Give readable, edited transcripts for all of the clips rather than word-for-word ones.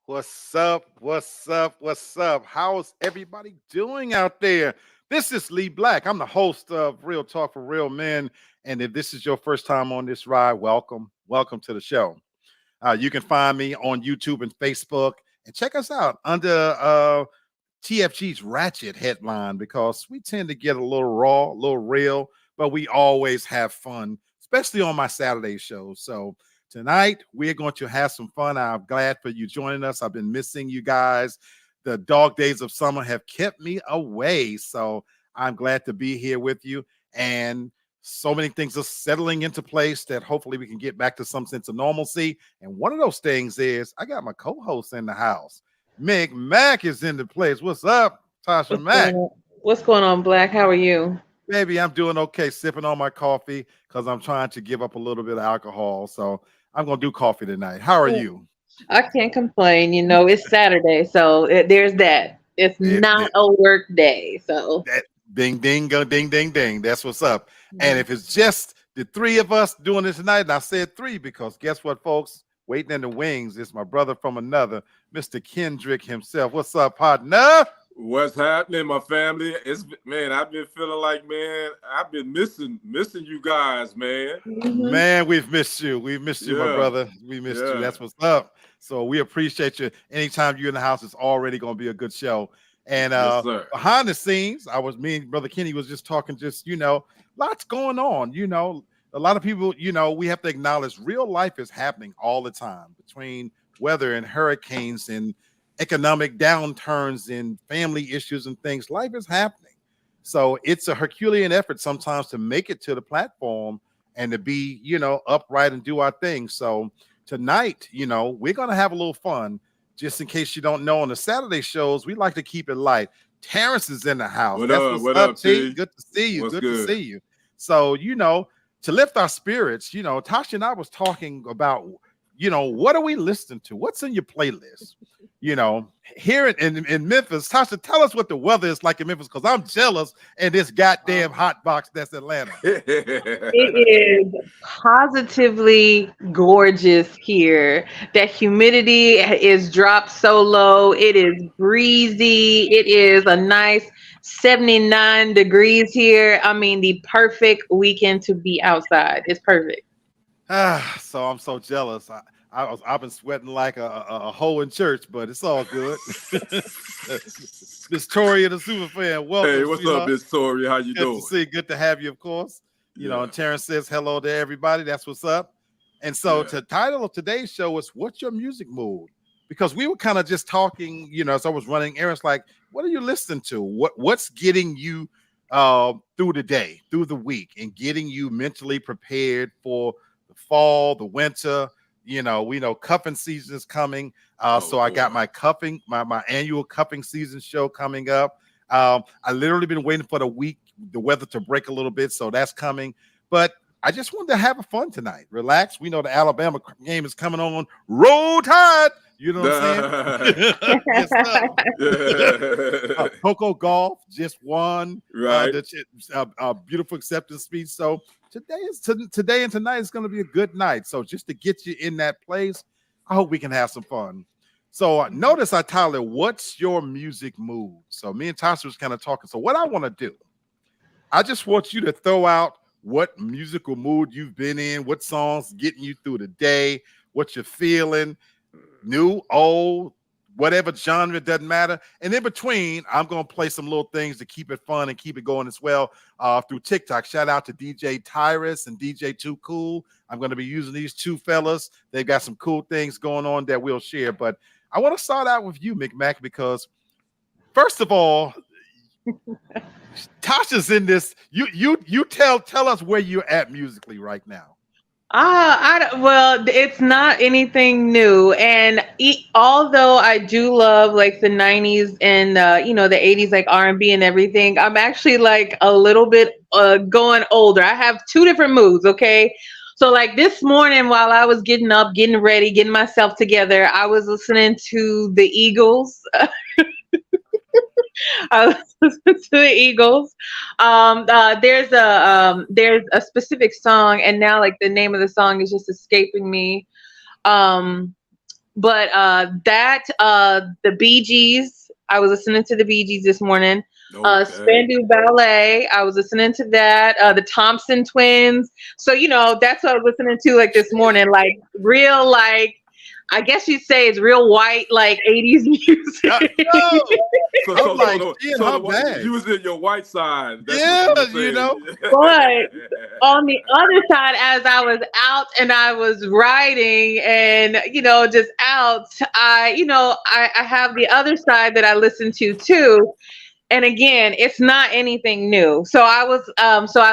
What's up? What's up? What's up? How's everybody doing out there? This is Lee Black. I'm the host of Real Talk for Real Men. And if this is your first time on this ride, welcome. Welcome to the show. You can find me on YouTube and Facebook and check us out under TFG's Ratchet headline because we tend to get a little raw, a little real, but we always have fun, especially on my Saturday shows. So tonight, we're going to have some fun. I'm glad for you joining us. I've been missing you guys. The dog days of summer have kept me away. So I'm glad to be here with you. And so many things are settling into place that hopefully we can get back to some sense of normalcy. And one of those things is I got my co-host in the house. Mick Mack is in the place. What's up, Tasha Mack? What's going on, Black? How are you? Baby, I'm doing okay, sipping on my coffee because I'm trying to give up a little bit of alcohol. So I'm going to do coffee tonight. How are you? I can't complain. You know, it's Saturday, so there's that. It's not a work day, so ding, ding, go, ding, ding, ding. That's what's up. And if it's just the three of us doing this tonight, and I said three because guess what, folks? Waiting in the wings is my brother from another, Mr. Kendrick himself. What's up, partner? What's happening, my family? Man, I've been feeling like, man, I've been missing you guys, man. Man, we've missed you. We've missed you, my brother. We missed you. That's what's up. So we appreciate you. Anytime you're in the house, it's already going to be a good show. And behind the scenes, me and Brother Kenny was just talking, lots going on. A lot of people, we have to acknowledge real life is happening all the time between weather and hurricanes and economic downturns and family issues and things. Life is happening. So it's a Herculean effort sometimes to make it to the platform and to be, upright and do our thing. So tonight, we're going to have a little fun. Just in case you don't know, on the Saturday shows, we like to keep it light. Terrence is in the house. What up, T? Good to see you. What's good to see you. So, to lift our spirits, Tasha and I was talking about, what are we listening to? What's in your playlist? Here in Memphis, Tasha, tell us what the weather is like in Memphis because I'm jealous in this goddamn hot box that's Atlanta. It is positively gorgeous here. That humidity is dropped so low. It is breezy. It is a nice 79 degrees here. I mean, the perfect weekend to be outside. It's perfect. So I'm so jealous. I've been sweating like a hoe in church, but it's all good. Miss Tori, the super fan, welcome. Hey, what's up, Miss Tori? How you doing? Good to have you, of course. And Terrence says hello to everybody. That's what's up. And so the title of today's show is "What's Your Music Mood?" Because we were kind of just talking, as I was running errands, like, what are you listening to? What's getting you through the day, through the week, and getting you mentally prepared for the fall, the winter? We know cuffing season is coming. So I got my annual cuffing season show coming up. I literally been waiting for the weather to break a little bit. So that's coming. But I just wanted to have a fun tonight. Relax. We know the Alabama game is coming on. Roll Tide. You know what I'm saying? Coco Golf just won a beautiful acceptance speech. So today and tonight is going to be a good night. So just to get you in that place, I hope we can have some fun. So notice I titled, "What's Your Music Mood?" So me and Tasha was kind of talking. So what I want to do, I just want you to throw out what musical mood you've been in, what songs getting you through the day, what you're feeling, new, old, whatever genre, doesn't matter. And in between, I'm going to play some little things to keep it fun and keep it going as well through TikTok. Shout out to DJ Tyrus and DJ Too Cool. I'm going to be using these two fellas. They've got some cool things going on that we'll share. But I want to start out with you, McMack, because first of all, Tasha's in this. You tell us where you're at musically right now. Well, it's not anything new, and although I do love like the '90s and the '80s, like R&B and everything, I'm actually like a little bit going older. I have two different moods. Okay, so like this morning while I was getting up, getting ready, getting myself together, I was listening to the Eagles. I listen to the Eagles. There's a specific song, and now like the name of the song is just escaping me. But the Bee Gees. I was listening to the Bee Gees this morning. Okay. Spandu Ballet. I was listening to that. The Thompson Twins. So that's what I was listening to like this morning. Like real like. I guess you'd say it's real white, like 80s music. So you was in your white side. That's But on the other side, as I was out and I was riding and, just out, I have the other side that I listen to too. And again, it's not anything new. So I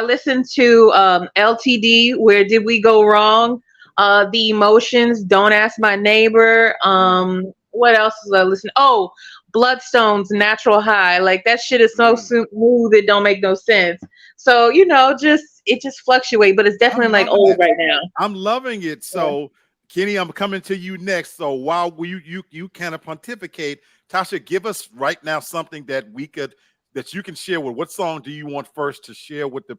listened to LTD, Where Did We Go Wrong? The Emotions, Don't Ask My Neighbor. What else was I listening? Oh, Bloodstone's Natural High. Like that shit is so smooth it don't make no sense. So it just fluctuates, but it's definitely like old right now. I'm loving it. So Kenny, I'm coming to you next. So while you kind of pontificate, Tasha, give us right now something that you can share with. What song do you want first to share with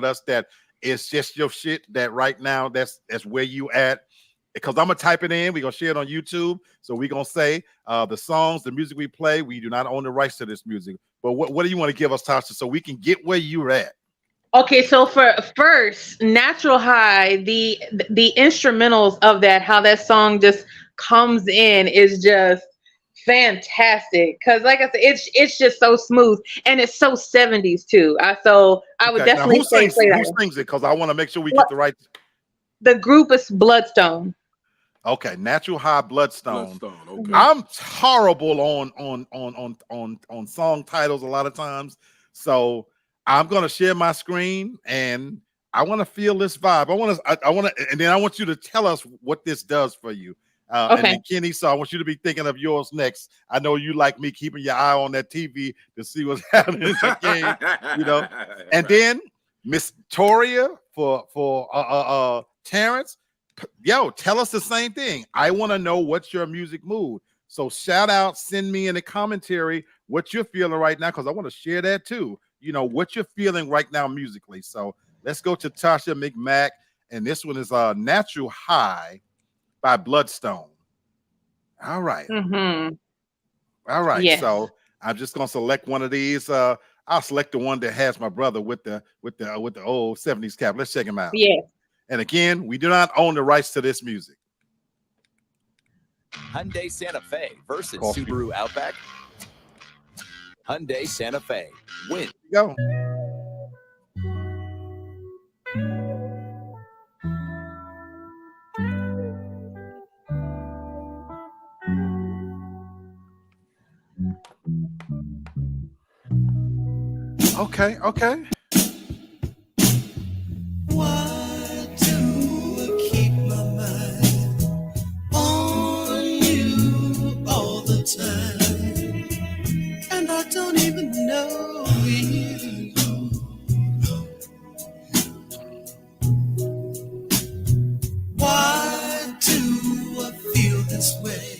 us that it's just your shit that right now that's where you at? Because I'm gonna type it in. We're gonna share it on YouTube. So we're gonna say the songs, the music we play, we do not own the rights to this music. But what do you want to give us, Tasha, so we can get where you're at? Okay, so for first, Natural High, the instrumentals of that, how that song just comes in is just fantastic. Because like I said, it's just so smooth and it's so 70s too. So I would definitely who play that. Who sings it? Because I want to make sure we get the right. The group is Bloodstone. Okay, Natural High, Bloodstone. Okay. I'm horrible on song titles a lot of times, so I'm gonna share my screen and I want to feel this vibe. I want to, and then I want you to tell us what this does for you. Okay. And then Kenny, so I want you to be thinking of yours next. I know you like me keeping your eye on that TV to see what's happening in the game, And then Miss Toria for Terrence, tell us the same thing. I want to know what's your music mood. So shout out, send me in the commentary what you're feeling right now, because I want to share that too. What you're feeling right now musically. So let's go to Tasha McMack, and this one is Natural High by Bloodstone. All right. Mm-hmm. All right. Yes. So I'm just gonna select one of these. I'll select the one that has my brother with the old 70s cap. Let's check him out. Yes. And again, we do not own the rights to this music. Hyundai Santa Fe versus Subaru Outback. Hyundai Santa Fe win. Go. Okay. Why do I keep my mind on you all the time? And I don't even know you. Why do I feel this way?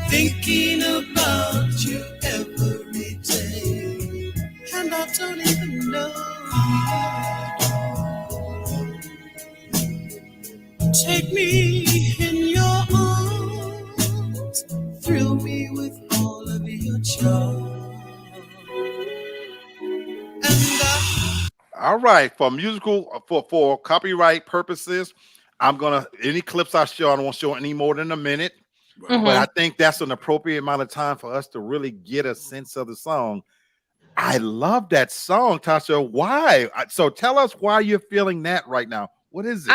Thinking about you every day. And I don't even know you. Take me in your arms, thrill me with all of your charm. All right, for copyright purposes, I'm gonna any clips I show, I don't want to show any more than a minute. Mm-hmm. But I think that's an appropriate amount of time for us to really get a sense of the song. I love that song, Tasha. Why? So tell us why you're feeling that right now. What is it?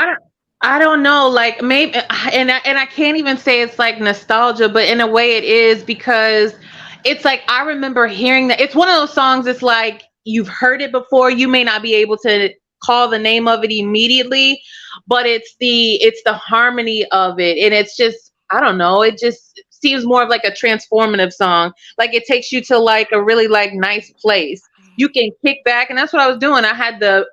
I don't know. Like maybe, and I can't even say it's like nostalgia, but in a way it is, because it's like I remember hearing that. It's one of those songs. It's like you've heard it before. You may not be able to call the name of it immediately, but it's the harmony of it, and it's just I don't know. It just seems more of like a transformative song. Like it takes you to like a really like nice place. You can kick back, and that's what I was doing. I had the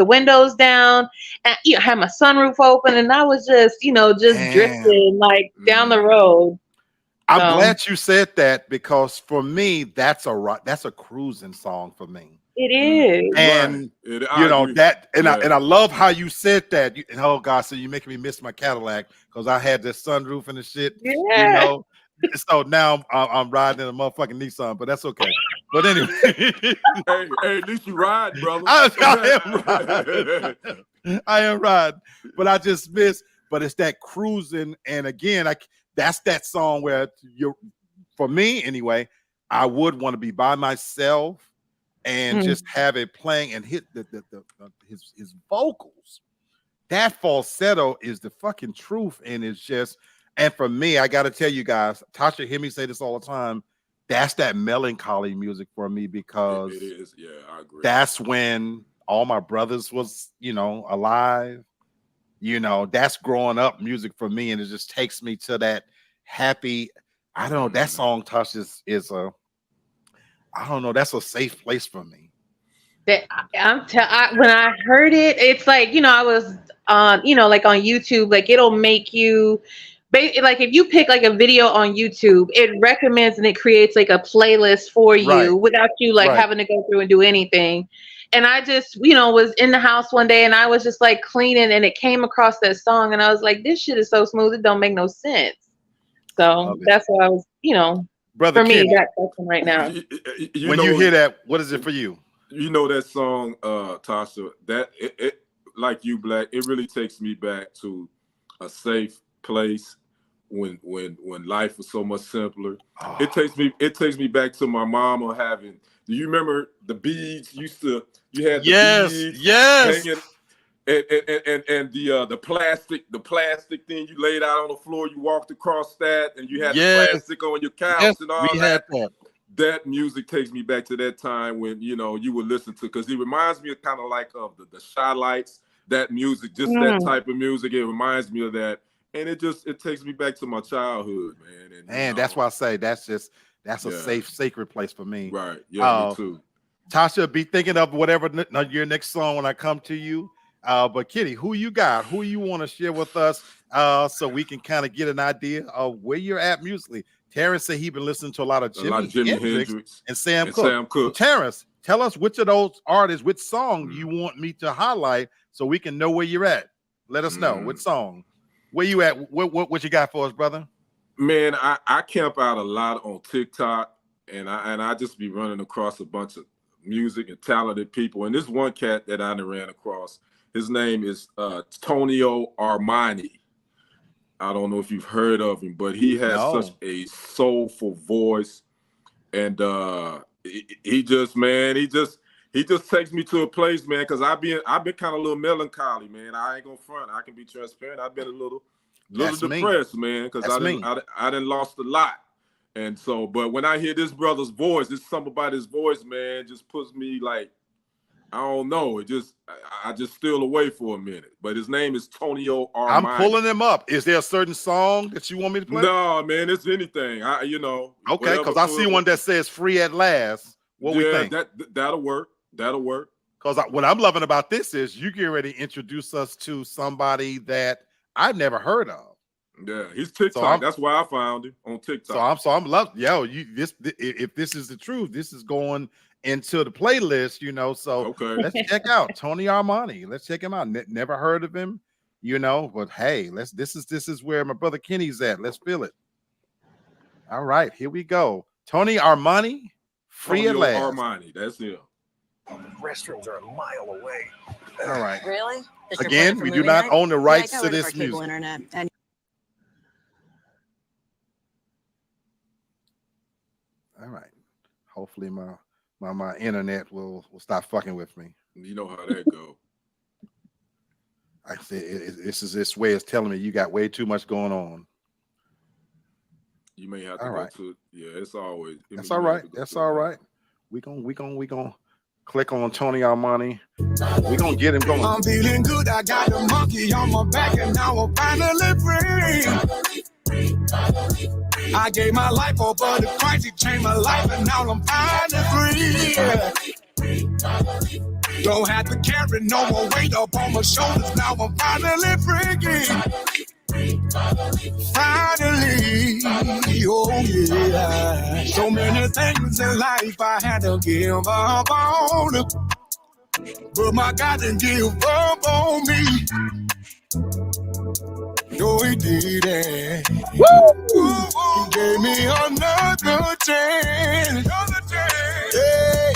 windows down, and I had my sunroof open, and I was just just Damn. drifting like down the road. I'm So glad you said that because for me, that's a cruising song for me. it is. And I agree. I love how you said that. Oh God, so you're making me miss my Cadillac because I had this sunroof and the shit. Yeah. So now I'm riding in a motherfucking Nissan, but that's okay. But anyway, hey, at least you ride, brother. I am riding. I am riding, but I just miss. But it's that cruising, and again, that's that song where for me anyway, I would want to be by myself and just have it playing and hit his vocals. That falsetto is the fucking truth, and it's just. And for me, I got to tell you guys, Tasha, hear me say this all the time. That's that melancholy music for me because it is. Yeah, I agree. That's when all my brothers was, alive. That's growing up music for me, and it just takes me to that happy. I don't know. That song, Tasha, is a. I don't know. That's a safe place for me. That when I heard it, it's like I was on like on YouTube, like it'll make you. Like if you pick like a video on YouTube, it recommends and it creates like a playlist for you Right. without you like Right. having to go through and do anything. And I just, was in the house one day and I was just like cleaning and it came across that song and I was like, this shit is so smooth, it don't make no sense. So that's why I was, Brother for me, Kenny, that's right now. When you hear that, what is it for you? You know that song, Tasha, that it like you, Black, it really takes me back to a safe place when life was so much simpler. Oh. It takes me back to my mama having. Do you remember the beads? You had the beads hanging, and the plastic thing you laid out on the floor. You walked across that, and you had the plastic on your couch and all that. That music takes me back to that time when you would listen to, because it reminds me of kind of like of the Shy Lights. That music, just that type of music, it reminds me of that. And it takes me back to my childhood, man. And that's why I say that's a safe, sacred place for me. Right. Yeah, me too. Tasha, be thinking of whatever your next song when I come to you. But Kitty, who you got? Who you want to share with us so we can kind of get an idea of where you're at musically? Terrence said he's been listening to a lot of Jimi Hendrix and Sam Cooke. So Terrence, tell us which of those artists, which song you want me to highlight so we can know where you're at. Let us know which song. Where you at? What you got for us, brother? Man, I camp out a lot on TikTok, and I just be running across a bunch of music and talented people. And this one cat that I ran across, his name is Tonio Armani. I don't know if you've heard of him, but he has such a soulful voice, and he just takes me to a place, man. Because I've been kind of a little melancholy, man. I ain't gonna front. I can be transparent. I've been a little depressed, man, because I done lost a lot, and so. But when I hear this brother's voice, there's something about his voice, man, just puts me like, I don't know. I just steal away for a minute. But his name is Tonio Armani. I'm pulling him up. Is there a certain song that you want me to play? No, man, it's anything. Okay, because I see one that says "Free at Last." What we think? That'll work. That'll work. Because what I'm loving about this is you get ready to introduce us to somebody that I've never heard of. Yeah, he's TikTok. That's why I found him on TikTok. So I'm loving. If this is the truth, this is going into the playlist, So let's check out Tony Armani. Let's check him out. Never heard of him, But hey, this is where my brother Kenny's at. Let's feel it. All right, here we go. Tony Armani, Free at Last. Armani, that's him. Restrooms are a mile away. All right. Really? Again, we do not own the rights to this music. Internet and all right. Hopefully my internet will stop fucking with me. You know how that go. I said this way is telling me you got way too much going on. You may have to All go right. to. Yeah, it's always. That's all right. That's all right. We gonna click on Tony Armani. We gonna get him going. I'm feeling good. I got the monkey on my back, and now I'm finally free. I gave my life over to Christ. He changed my life, and now I'm finally free. Don't have to carry no more weight up on my shoulders. Now I'm finally free. Finally, oh yeah. So many things in life I had to give up on, but my God didn't give up on me. No, he didn't. He gave me another chance. Hey,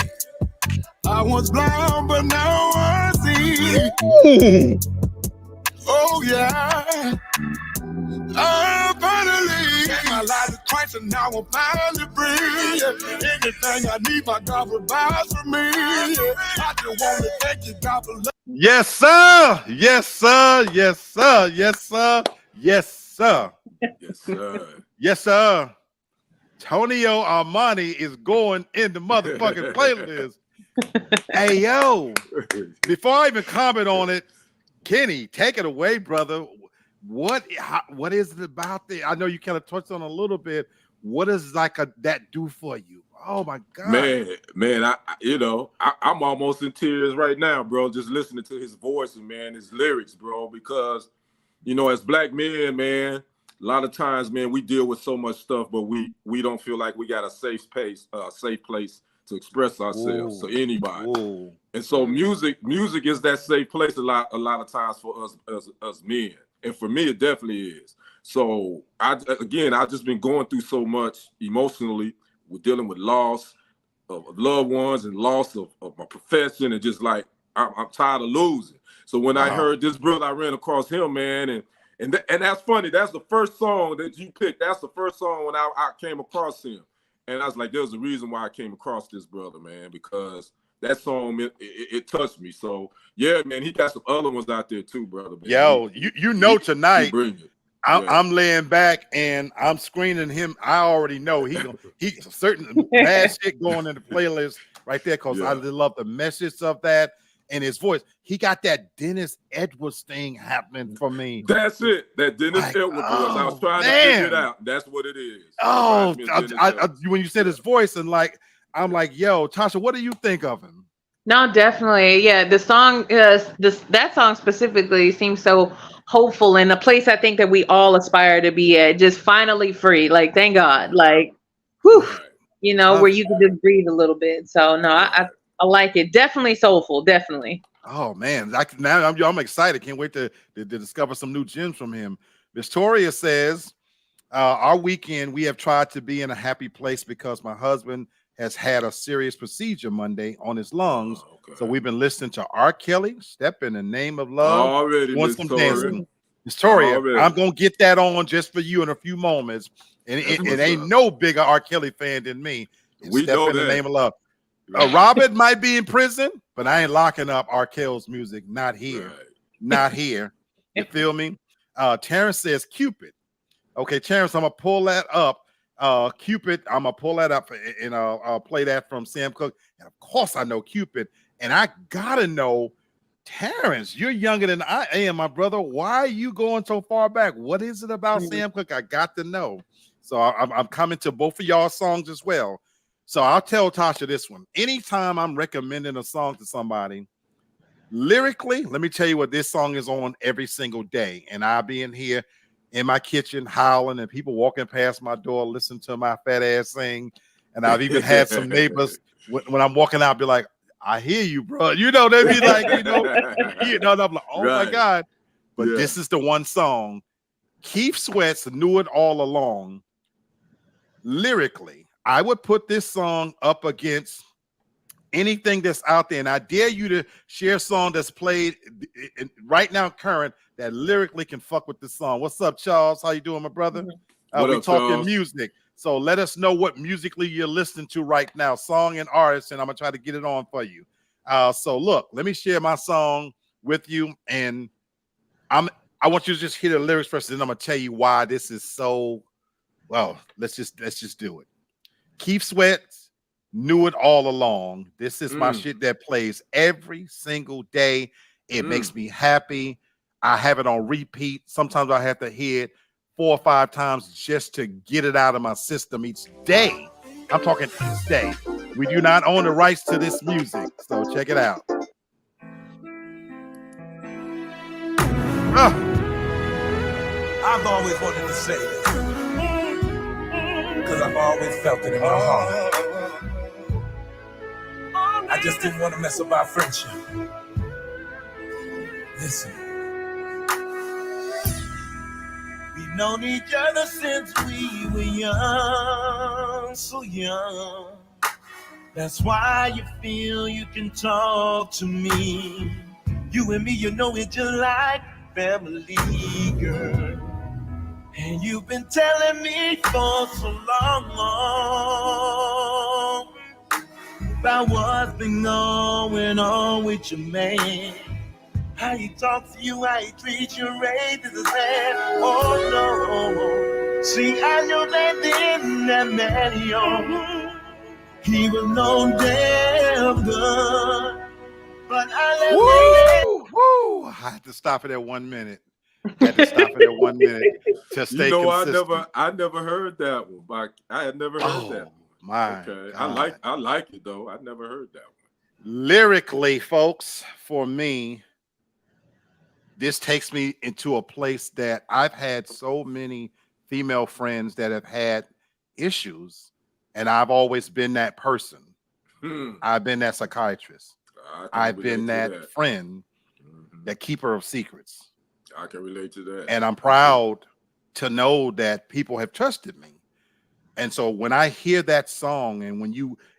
I was blind, but now I see. Oh yeah. I finally gave my life to Christ, and now I'm finally free. Anything I need, my God provides for me. I just want to thank you, God, for love. Yes, sir. Yes, sir. Yes, sir. Yes, sir. Yes, sir. Yes, sir. Yes, sir. Tonio Armani is going in the motherfucking playlist. Hey, yo. Before I even comment on it, Kenny, take it away, brother. What is it about the? I know you kind of touched on a little bit. What does that do for you? Oh my God, man, I'm almost in tears right now, bro. Just listening to his voice and man, his lyrics, bro. Because as black men, man, a lot of times, man, we deal with so much stuff, but we don't feel like we got a safe place to express ourselves to anybody. Ooh. And so music is that safe place a lot of times for us men. And for me, it definitely is. So I've just been going through so much emotionally. We're dealing with loss of loved ones and loss of my profession, and just like I'm tired of losing. So when I heard this brother, I ran across him, man, and that's funny. That's the first song that you picked. That's the first song when I came across him, and I was like, there's a reason why I came across this brother, man, because that song it touched me. So yeah, man, he got some other ones out there too, brother. Man. Yo, tonight. Yeah. I'm laying back and I'm screening him. I already know he certain bad shit going in the playlist right there because I love the message of that and his voice. He got that Dennis Edwards thing happening for me. That's it. That Dennis Edwards voice. I was trying to figure it out. That's what it is. Oh, when you said his voice and I'm like, yo, Tasha, what do you think of him? No, definitely. Yeah, the song that song specifically seems so hopeful, in a place I think that we all aspire to be at, just finally free. Like, thank God. Like, whew, where you can just breathe a little bit. So no, I like it. Definitely soulful, definitely. Oh man, I'm excited. Can't wait to discover some new gems from him. Victoria says, our weekend, we have tried to be in a happy place because my husband has had a serious procedure Monday on his lungs. So we've been listening to R. Kelly, Step in the Name of Love. Already, Miss Victoria, I'm going to get that on just for you in a few moments. And it ain't no bigger R. Kelly fan than me. We Step know in that. the Name of Love. Robert might be in prison, but I ain't locking up R. Kelly's music. Not here. Right. Not here. You feel me? Terrence says Cupid. Okay, Terrence, I'm going to pull that up. Cupid, I'm gonna pull that up and I'll play that from Sam Cooke. And of course, I know Cupid, and I gotta know, Terrence, you're younger than I am, my brother. Why are you going so far back? What is it about Sam Cooke? I got to know. So I'm coming to both of y'all songs as well. So I'll tell Tasha this one. Anytime I'm recommending a song to somebody, lyrically, let me tell you what this song is on every single day, and I'll be in here in my kitchen howling and people walking past my door listening to my fat ass sing. And I've even had some neighbors when I'm walking out be like, I hear you, bro. They be like, and I'm like, oh my God. But this is the one song. Keith Sweat's Knew It All Along. Lyrically, I would put this song up against anything that's out there. And I dare you to share a song that's played right now current that lyrically can fuck with this song. What's up, Charles? How you doing, my brother? We talking music. So let us know what musically you're listening to right now, song and artist, and I'm gonna try to get it on for you. So look, let me share my song with you, and I want you to just hear the lyrics first, and then I'm gonna tell you why this is so Well, let's just do it. Keith Sweat knew it all along. This is my shit that plays every single day. It makes me happy. I have it on repeat. Sometimes I have to hear it 4 or 5 times just to get it out of my system each day. I'm talking each day. We do not own the rights to this music, so check it out. I've always wanted to say this, because I've always felt it in my heart. I just didn't want to mess up our friendship. Listen. We've known each other since we were young, so young. That's why you feel you can talk to me. You and me, you know it just like family, girl. And you've been telling me for so long about what's been going on with your man. How he talks to you, how he treats you, raises his hand. Oh no. See, I know that in that man, yo, he was no damn good. But I Woo! I had to stop it at 1 minute. Had to stop it at 1 minute to stay consistent. I never heard that one. I had never heard that one. My okay. God. I like it though. I never heard that one. Lyrically, folks, for me, this takes me into a place that I've had so many female friends that have had issues, and I've always been that person. I've been that psychiatrist. I've been that friend, that keeper of secrets. I can relate to that. And I'm proud to know that people have trusted me. And so when I hear that song, and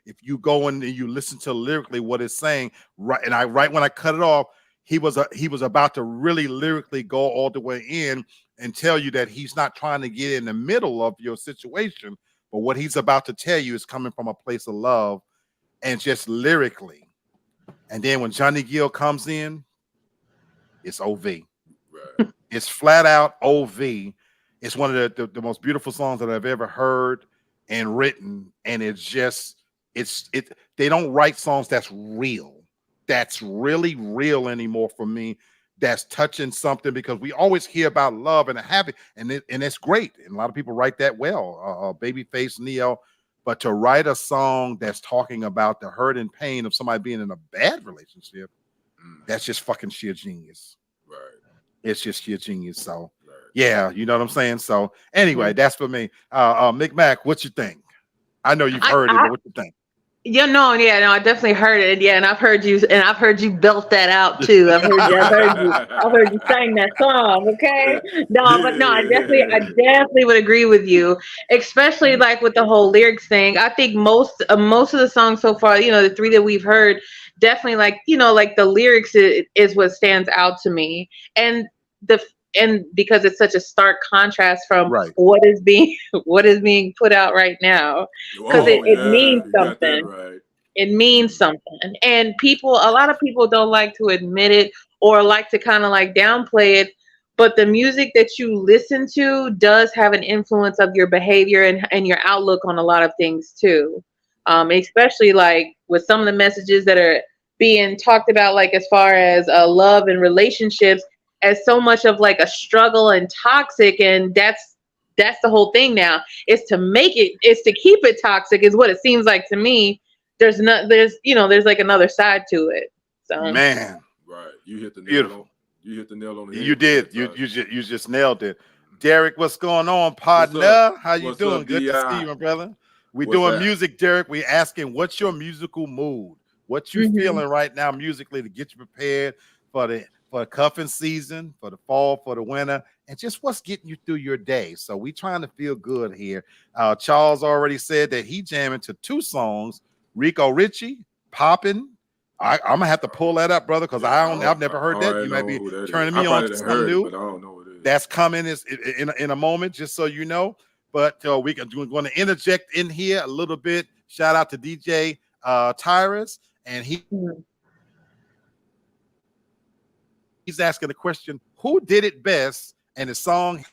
if you go in and you listen to lyrically what it's saying, right when I cut it off, he was about to really lyrically go all the way in and tell you that he's not trying to get in the middle of your situation, but what he's about to tell you is coming from a place of love and just lyrically. And then when Johnny Gill comes in, it's OV. Right. It's flat out OV. It's one of the most beautiful songs that I've ever heard and written. And it's just, they don't write songs that's real. That's really real anymore for me. That's touching something, because we always hear about love and happy, and it's great. And a lot of people write that well, Babyface, Neo. But to write a song that's talking about the hurt and pain of somebody being in a bad relationship, that's just fucking sheer genius. Right. It's just sheer genius. So, yeah, you know what I'm saying? So, anyway, that's for me. Mick Mac, what you think? I know you've heard it, but what you think? I definitely heard it. Yeah, and I've heard you belt that out too. I've heard you sing that song. Okay, I definitely would agree with you, especially like with the whole lyrics thing. I think most of the songs so far, the 3 that we've heard, definitely like the lyrics is what stands out to me, and because it's such a stark contrast from what is being put out right now, because it means something. Right. It means something, and a lot of people don't like to admit it or like to kind of like downplay it. But the music that you listen to does have an influence of your behavior and your outlook on a lot of things too. Especially like with some of the messages that are being talked about, like as far as love and relationships, as so much of like a struggle and toxic, and that's the whole thing now, is to keep it toxic, is what it seems like to me. There's like another side to it. So man, right, you hit the beautiful. You hit the nail on the head. You did. You just nailed it. Derek, what's going on, partner? How you doing? Good to see you, my brother. We're doing music, Derek. We're asking, what's your musical mood? What you feeling right now musically to get you prepared for cuffing season, for the fall, for the winter, and just what's getting you through your day. So we trying to feel good here. Charles already said that he jamming to 2 songs, Rico Richie, Poppin'. I'm gonna have to pull that up, brother, because I've never heard that. You might be turning me on to something new. But I don't know what it is. That's coming in a moment, just so you know. But we're going to interject in here a little bit. Shout out to DJ Tyrus, and he's asking the question, who did it best? And the song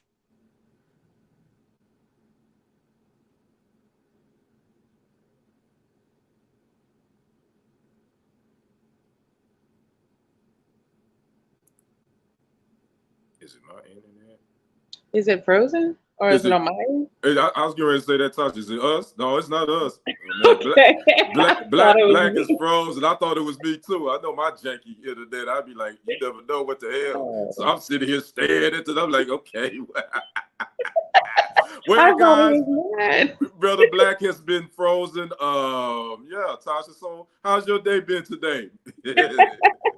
Is it my internet? Is it frozen or is it on my end? I was getting ready to say that touch. Is it us? No, it's not us. Man, Okay. I thought it was black is me. frozen. I thought it was me too. I know my janky internet. I'd be like, you never know what the hell. So I'm sitting here staring at it. I'm like, okay. I Well, thought guys, it was mine. Brother Black has been frozen. Yeah, Tasha. So how's your day been today?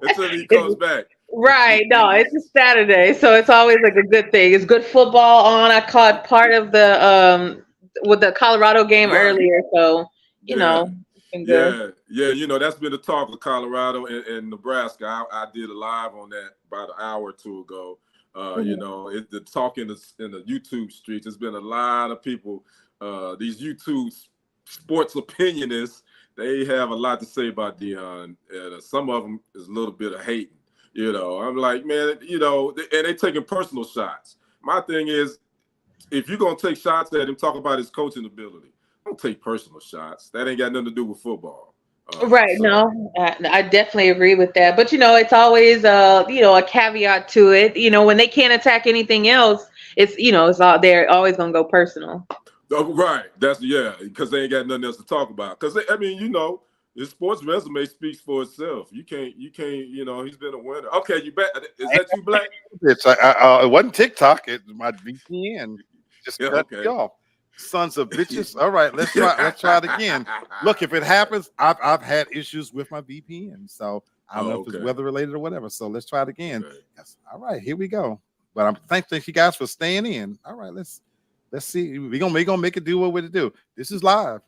Until he comes back. Right. No, it's a Saturday, so it's always like a good thing. It's good football on. I caught part of the with the Colorado game Right. earlier, so you Yeah. know, it's been good. Yeah. You know, that's been the talk of Colorado and Nebraska. I did a live on that about an hour or two ago. You know, the talk in the YouTube streets. There's been a lot of people. These YouTube sports opinionists. They have a lot to say about Deion, and some of them is a little bit of hating. You know, I'm like, man, you know, and they taking personal shots. My thing is, if you're gonna take shots at him, talk about his coaching ability. Don't take personal shots. That ain't got nothing to do with football. Right. No, I definitely agree with that. But you know, it's always you know, a caveat to it. You know, when they can't attack anything else, it's you know, it's all they're always gonna go personal. Oh, right. That's because they ain't got nothing else to talk about. Because I mean, you know, his sports resume speaks for itself. You can't, you know, he's been a winner. Okay, you bet. Is that you, Black? It wasn't TikTok. It was my VPN. Just cut me off. Sons of bitches. All right, let's try it again. Look, if it happens, I've had issues with my VPN, so I don't know if it's weather related or whatever. So let's try it again. Yes. All right, here we go. But I'm thankful you guys for staying in. All right, let's see. We're gonna make it do what we do. This is live.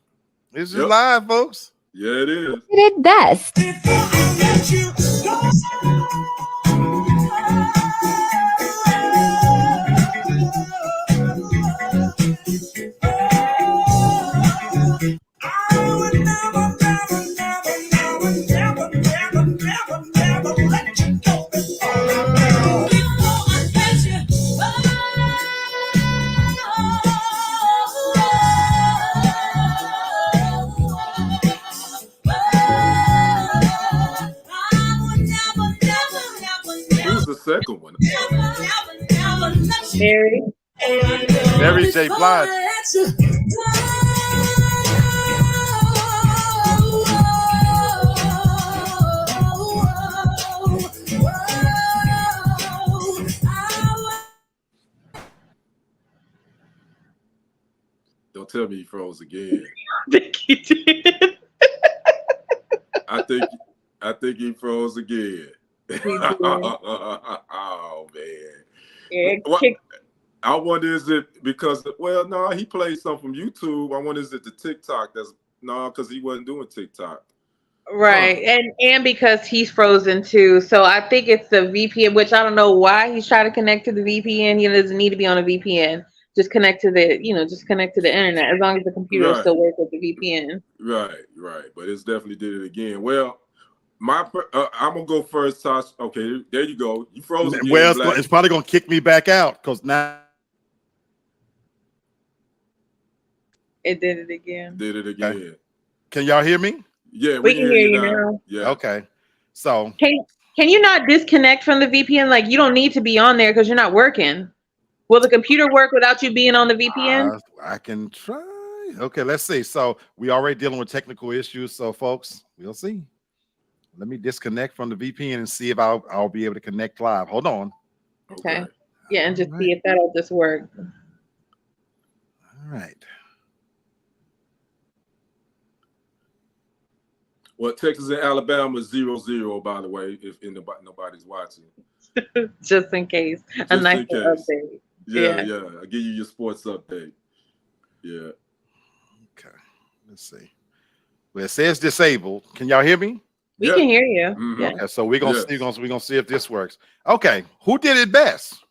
This is live, folks. Yeah, it is. It does. Who's the second one? Mary J. Blige. Don't tell me he froze again. I think he did. I think he froze again. Oh man. Yeah, I wonder is it because no, he played some from YouTube. I wonder is it the TikTok because he wasn't doing TikTok. right. And because he's frozen too. So I think it's the VPN, which I don't know why he's trying to connect to the VPN. He doesn't need to be on a VPN. Just connect to the internet as long as the computer still works with the VPN. Right. But it's definitely did it again. Well, I'm gonna go first, Tosh. Okay, there you go. You froze again. Well, it's probably gonna kick me back out because now it did it again. Okay. Can y'all hear me? Yeah, we can hear you now. Yeah. Okay. So can you not disconnect from the VPN? Like you don't need to be on there because you're not working. Will the computer work without you being on the VPN? I can try. Okay, let's see. So we already dealing with technical issues. So folks, we'll see. Let me disconnect from the VPN and see if I'll be able to connect live. Hold on. Okay. Yeah, and just see if that'll just work. All right. Well, Texas and Alabama is 0-0, by the way, if nobody's watching. Just in case. A nice update. Yeah. I'll give you your sports update. Yeah. Okay. Let's see. Well, it says disabled. Can y'all hear me? We can hear you. Mm-hmm. Yeah. Okay, so we're gonna see if this works. Okay, who did it best?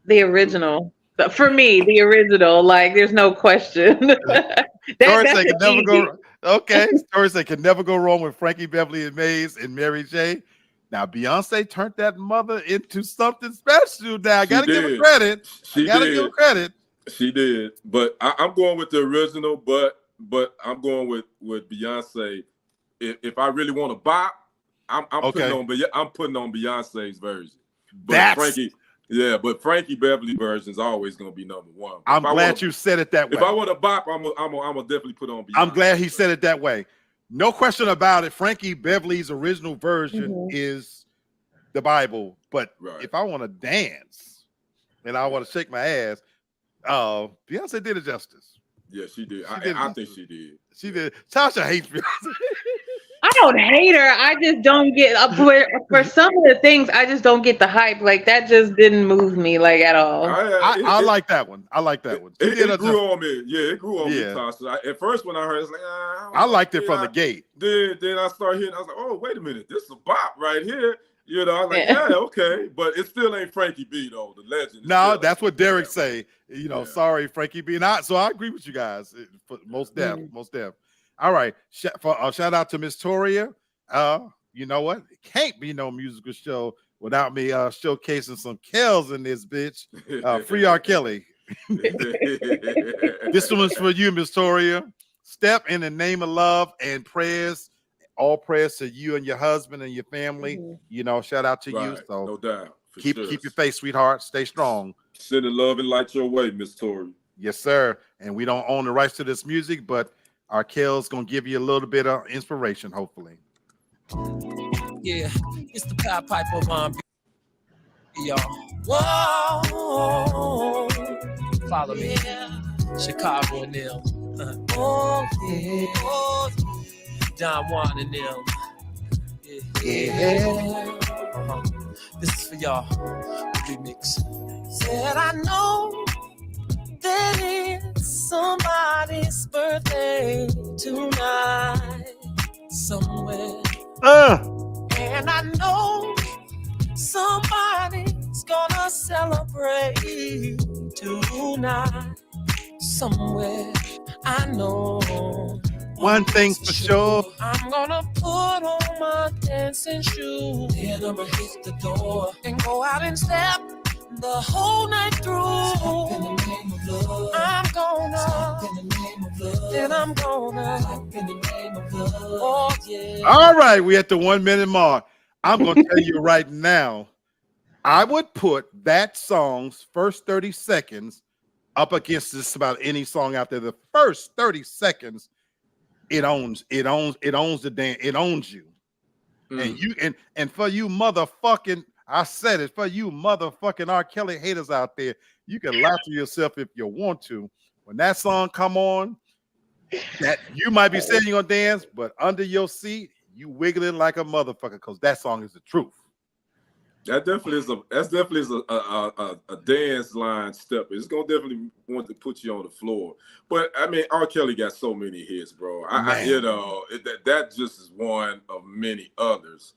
The original. But for me, the original. Like, there's no question. Stories that can never go wrong with Frankie Beverly and Mays and Mary J. Now Beyonce turned that mother into something special. Now I gotta give her credit. Give her credit. She did, but I'm going with the original. But I'm going with Beyonce. If I really want to bop, I'm putting on Beyonce's version. But Yeah, but Frankie Beverly version is always gonna be number one. I'm glad you said it that way. If I want a bop, I'm gonna definitely put on Beyonce. I'm glad he said it that way. No question about it. Frankie Beverly's original version is the Bible. But if I want to dance and I want to shake my ass, Beyonce did it justice. Yeah, she did. I think she did. She did. Tasha hates Beyonce. I don't hate her. I just don't get for some of the things. I just don't get the hype. Like that just didn't move me like at all. I like that one. I like that one. It grew on me. Yeah, it grew on me, Tasha. At first, when I heard it, it's like I liked it from the gate. Then I started hearing. I was like, oh, wait a minute, this is a bop right here. You know, I was like, yeah, okay, but it still ain't Frankie B though, the legend. No, that's what Derek say. You know, sorry, Frankie B. Not so. I agree with you guys. Most def. All right, shout out to Miss Toria. You know what? It can't be no musical show without me showcasing some Kells in this bitch. Free R. Kelly. This one's for you, Miss Toria. Step in the name of love and prayers. All prayers to you and your husband and your family. You know, shout out to you. So no doubt. Keep your faith, sweetheart. Stay strong. Sending love and light your way, Miss Toria. Yes, sir. And we don't own the rights to this music, but our Kel's gonna give you a little bit of inspiration, hopefully. Yeah, it's the Pied Piper of y'all. Whoa, follow me, Chicago and them. Oh yeah, Don Juan and them. Yeah. This is for y'all. Remix. Said I know that it's somebody's birthday tonight somewhere. And I know somebody's gonna celebrate tonight somewhere. I know one thing's for sure. I'm gonna put on my dancing shoes. Then I'ma hit the door and go out and step the whole night through. In the name of love. I'm gonna. In the name of love. Then I'm gonna. In the name of love. Oh yeah. All right, we at the 1 minute mark. I'm gonna tell you right now, I would put that song's first 30 seconds up against just about any song out there. The first 30 seconds, it owns the dance, it owns you. And you and for you motherfucking, I said it, for you motherfucking R. Kelly haters out there, you can laugh to yourself if you want to. When that song come on, that you might be saying you're gonna dance, but under your seat, you wiggling like a motherfucker because that song is the truth. That definitely is a dance line step. It's gonna definitely want to put you on the floor. But I mean, R. Kelly got so many hits, bro. That just is one of many others.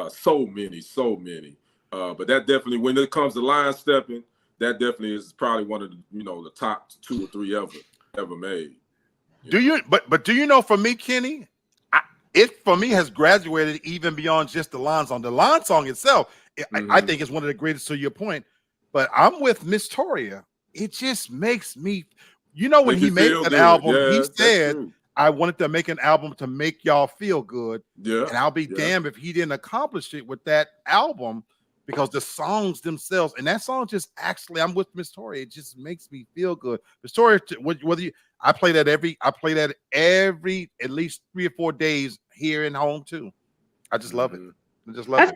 So many. But that definitely, when it comes to line stepping, that definitely is probably one of the the top 2 or 3 ever made. Do you? But do you know? For me, Kenny, it for me has graduated even beyond just the line song. The line song itself, I think, is one of the greatest. To your point, but I'm with Miss Toria. It just makes me, when he made that album, he said, "I wanted to make an album to make y'all feel good." Yeah, and I'll be damned if he didn't accomplish it with that album, because the songs themselves, and that song just actually, I'm with Miss Toria. It just makes me feel good. Miss Toria, whether you, I play that every at least 3 or 4 days here in home too. I just love it. I just love it. That's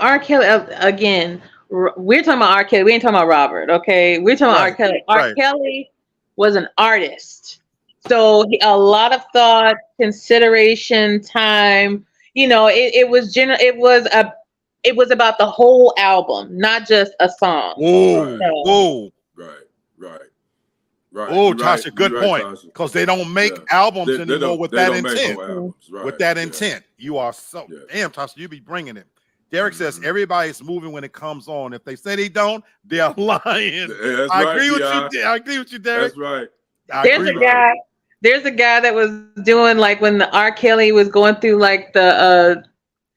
R. Kelly again. We're talking about R. Kelly. We ain't talking about Robert. Okay, we're talking about R. Kelly. R. Kelly was an artist, so a lot of thought, consideration, time. It was about the whole album, not just a song. Whoa. Right. Oh, Tasha, good point. Because they don't make albums anymore with that intent. With that intent. You are so damn, Tasha, you be bringing it. Derek says everybody's moving when it comes on. If they say they don't, they're lying. I agree with you, Derek. That's right. There's a guy that was doing, like, when the R. Kelly was going through like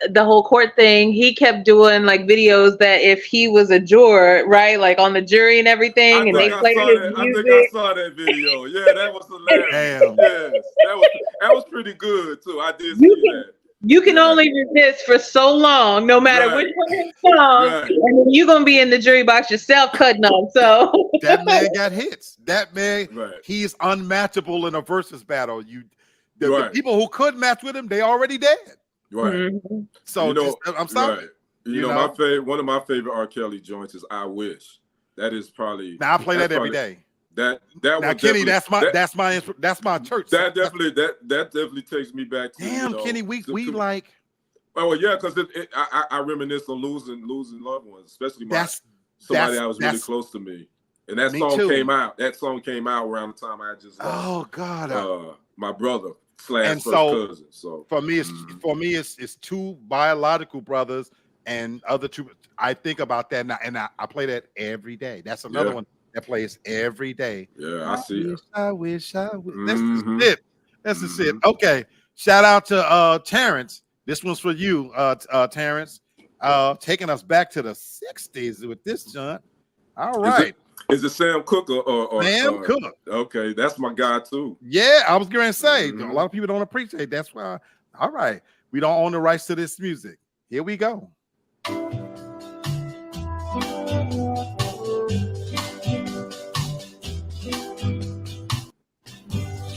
the whole court thing, he kept doing like videos that if he was a juror, right, like on the jury and everything, and they played his music. I think I saw that video. Yeah, that was hilarious. Damn. Yes, that was pretty good too. I did see that. You can only resist for so long, no matter Right. which one comes, Right. and then you're gonna be in the jury box yourself cutting up. So That man got hits. That man, Right. he's unmatchable in a versus battle. The Right. people who could match with him, they already dead. Right. Mhm. So You know, I'm sorry. Right. You know, know? my favorite, one of my favorite R. Kelly joints is "I Wish." That is probably. Now I play that every probably- day. That Now, one Kenny, definitely- that's my church. That definitely takes me back to. Damn, you know, Kenny, we to, like. Oh well, yeah, because I reminisce on losing loved ones, especially somebody that was really close to me. And that song came out. That song came out around the time I just lost. Oh God. My brother / first cousin. So for me, it's two biological brothers and other two. I think about that now, and I play that every day. That's another one that plays every day. Yeah, I see it. I wish. That's Mhm. the shit. That's the shit. Okay. Shout out to Terrence. This one's for you, Terrence. Taking us back to the 60s with this joint. All right. Is it Sam Cooke or Sam Cooke? Okay, that's my guy too. Yeah, I was going to say a lot of people don't appreciate. That's why. All right, we don't own the rights to this music. Here we go.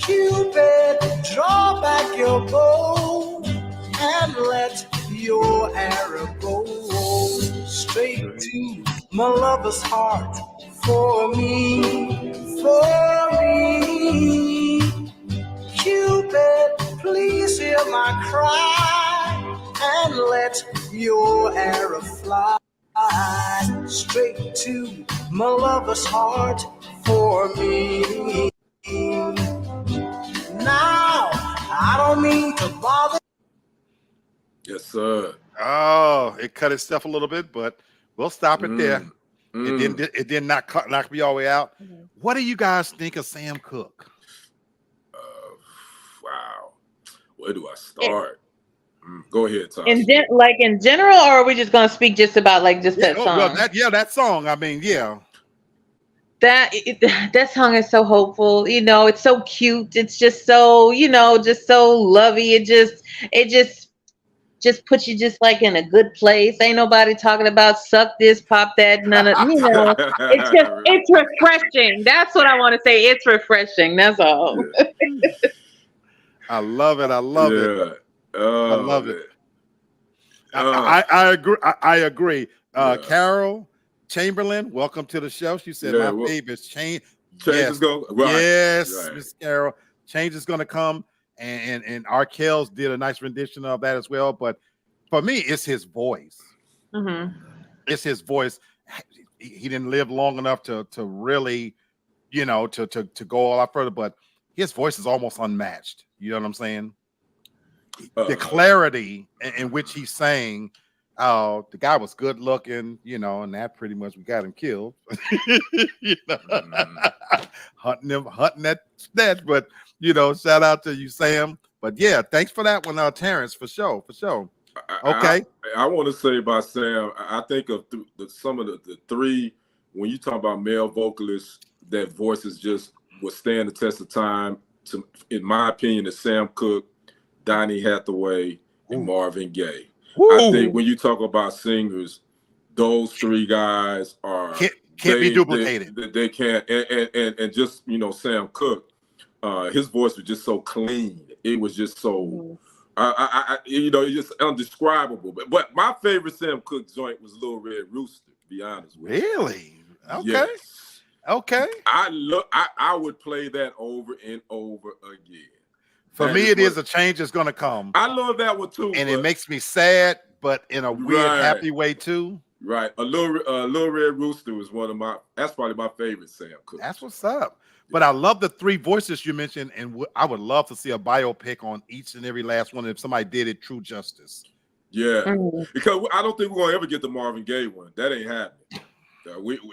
Cupid, draw back your bow and let your arrow go straight to my lover's heart. For me, Cupid, please hear my cry and let your arrow fly straight to my lover's heart. For me. Now, I don't mean to bother. Yes, sir. Oh, it cut itself a little bit, but we'll stop it there. It did not knock me all the way out. What do you guys think of Sam Cooke? Wow. Where do I start? Go ahead, Tasha. In general, or are we just gonna speak just about like just that song? Well, that song. I mean, yeah. That song is so hopeful, you know, it's so cute, it's just so, you know, just so lovey. It just puts you just like in a good place. Ain't nobody talking about suck this, pop that, none of, you know. It's refreshing. That's what I want to say. It's refreshing. That's all. I love it. I love it. Oh, I love it. I agree. I agree. Carol Chamberlain, welcome to the show. She said my favorite's Change. Change is going. Right. Yes, Miss Carol. Change is going to come, and R. Kells did a nice rendition of that as well. But for me, it's his voice. Mm-hmm. It's his voice. He didn't live long enough to really, you know, to go a lot further. But his voice is almost unmatched. You know what I'm saying? The clarity in which he's saying. The guy was good looking, you know, and that pretty much we got him killed. You know? hunting that. But you know, shout out to you, Sam. But yeah, thanks for that one, Terrence, for sure. Okay. I want to say about Sam. I think of some of the three when you talk about male vocalists that voices just will stand the test of time. In my opinion, is Sam Cooke, Donny Hathaway, and Marvin Gaye. I think when you talk about singers, those three guys are can't be duplicated. They can't. And just, you know, Sam Cooke, his voice was just so clean. It was just so, you know, it's just undescribable. But my favorite Sam Cooke joint was Little Red Rooster. To be honest with you. Really? Okay. Yes. Okay. I would play that over and over again. For me, it is a change is going to come. I love that one too, and it makes me sad, but in a weird, happy way too. Right, a little Red Rooster was that's probably my favorite Sam Cooke. That's what's up. But I love the three voices you mentioned, and I would love to see a biopic on each and every last one if somebody did it true justice. Yeah, because I don't think we're gonna ever get the Marvin Gaye one. That ain't happening.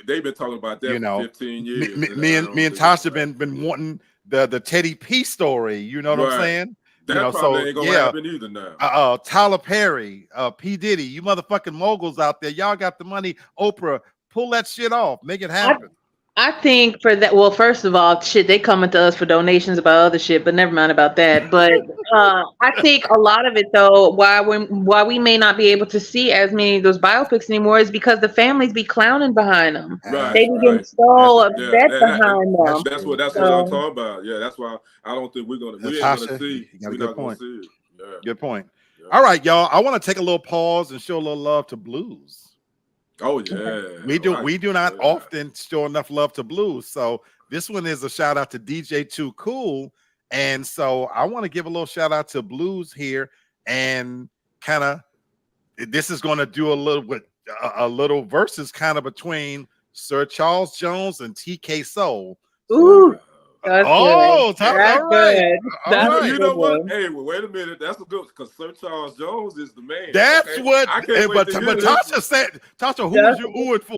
They've been talking about that for 15 years. Me and Tasha been wanting the Teddy P story. You know what I'm saying? That probably ain't gonna happen either now. Tyler Perry, P. Diddy, you motherfucking moguls out there, y'all got the money. Oprah, pull that shit off, make it happen. I think for that, well, first of all, shit, they coming to us for donations about other shit, but never mind about that. But I think a lot of it, though, why we may not be able to see as many of those biopics anymore is because the families be clowning behind them. Right, They be getting right. so Yeah, upset behind That's them. that's true. what I'm So, talking about. Yeah, that's why I don't think we ain't gonna Natasha, see. you got a We're good not gonna point. see it. Yeah, Good point. yeah. All right, y'all. I want to take a little pause and show a little love to blues. Oh yeah. We do not Yeah. often show enough love to blues. So this one is a shout out to DJ Too Cool. And so I want to give a little shout out to blues here, and kind of this is going to do a little versus kind of between Sir Charles Jones and TK Soul. ooh, that's good. All That's right. good. All That's right. a You good know what? one. Hey, well, wait a minute. That's a good because Sir Charles Jones is the man. That's Okay? what. I can't wait But to hear this. Tasha said, Tasha, who was you oohing for?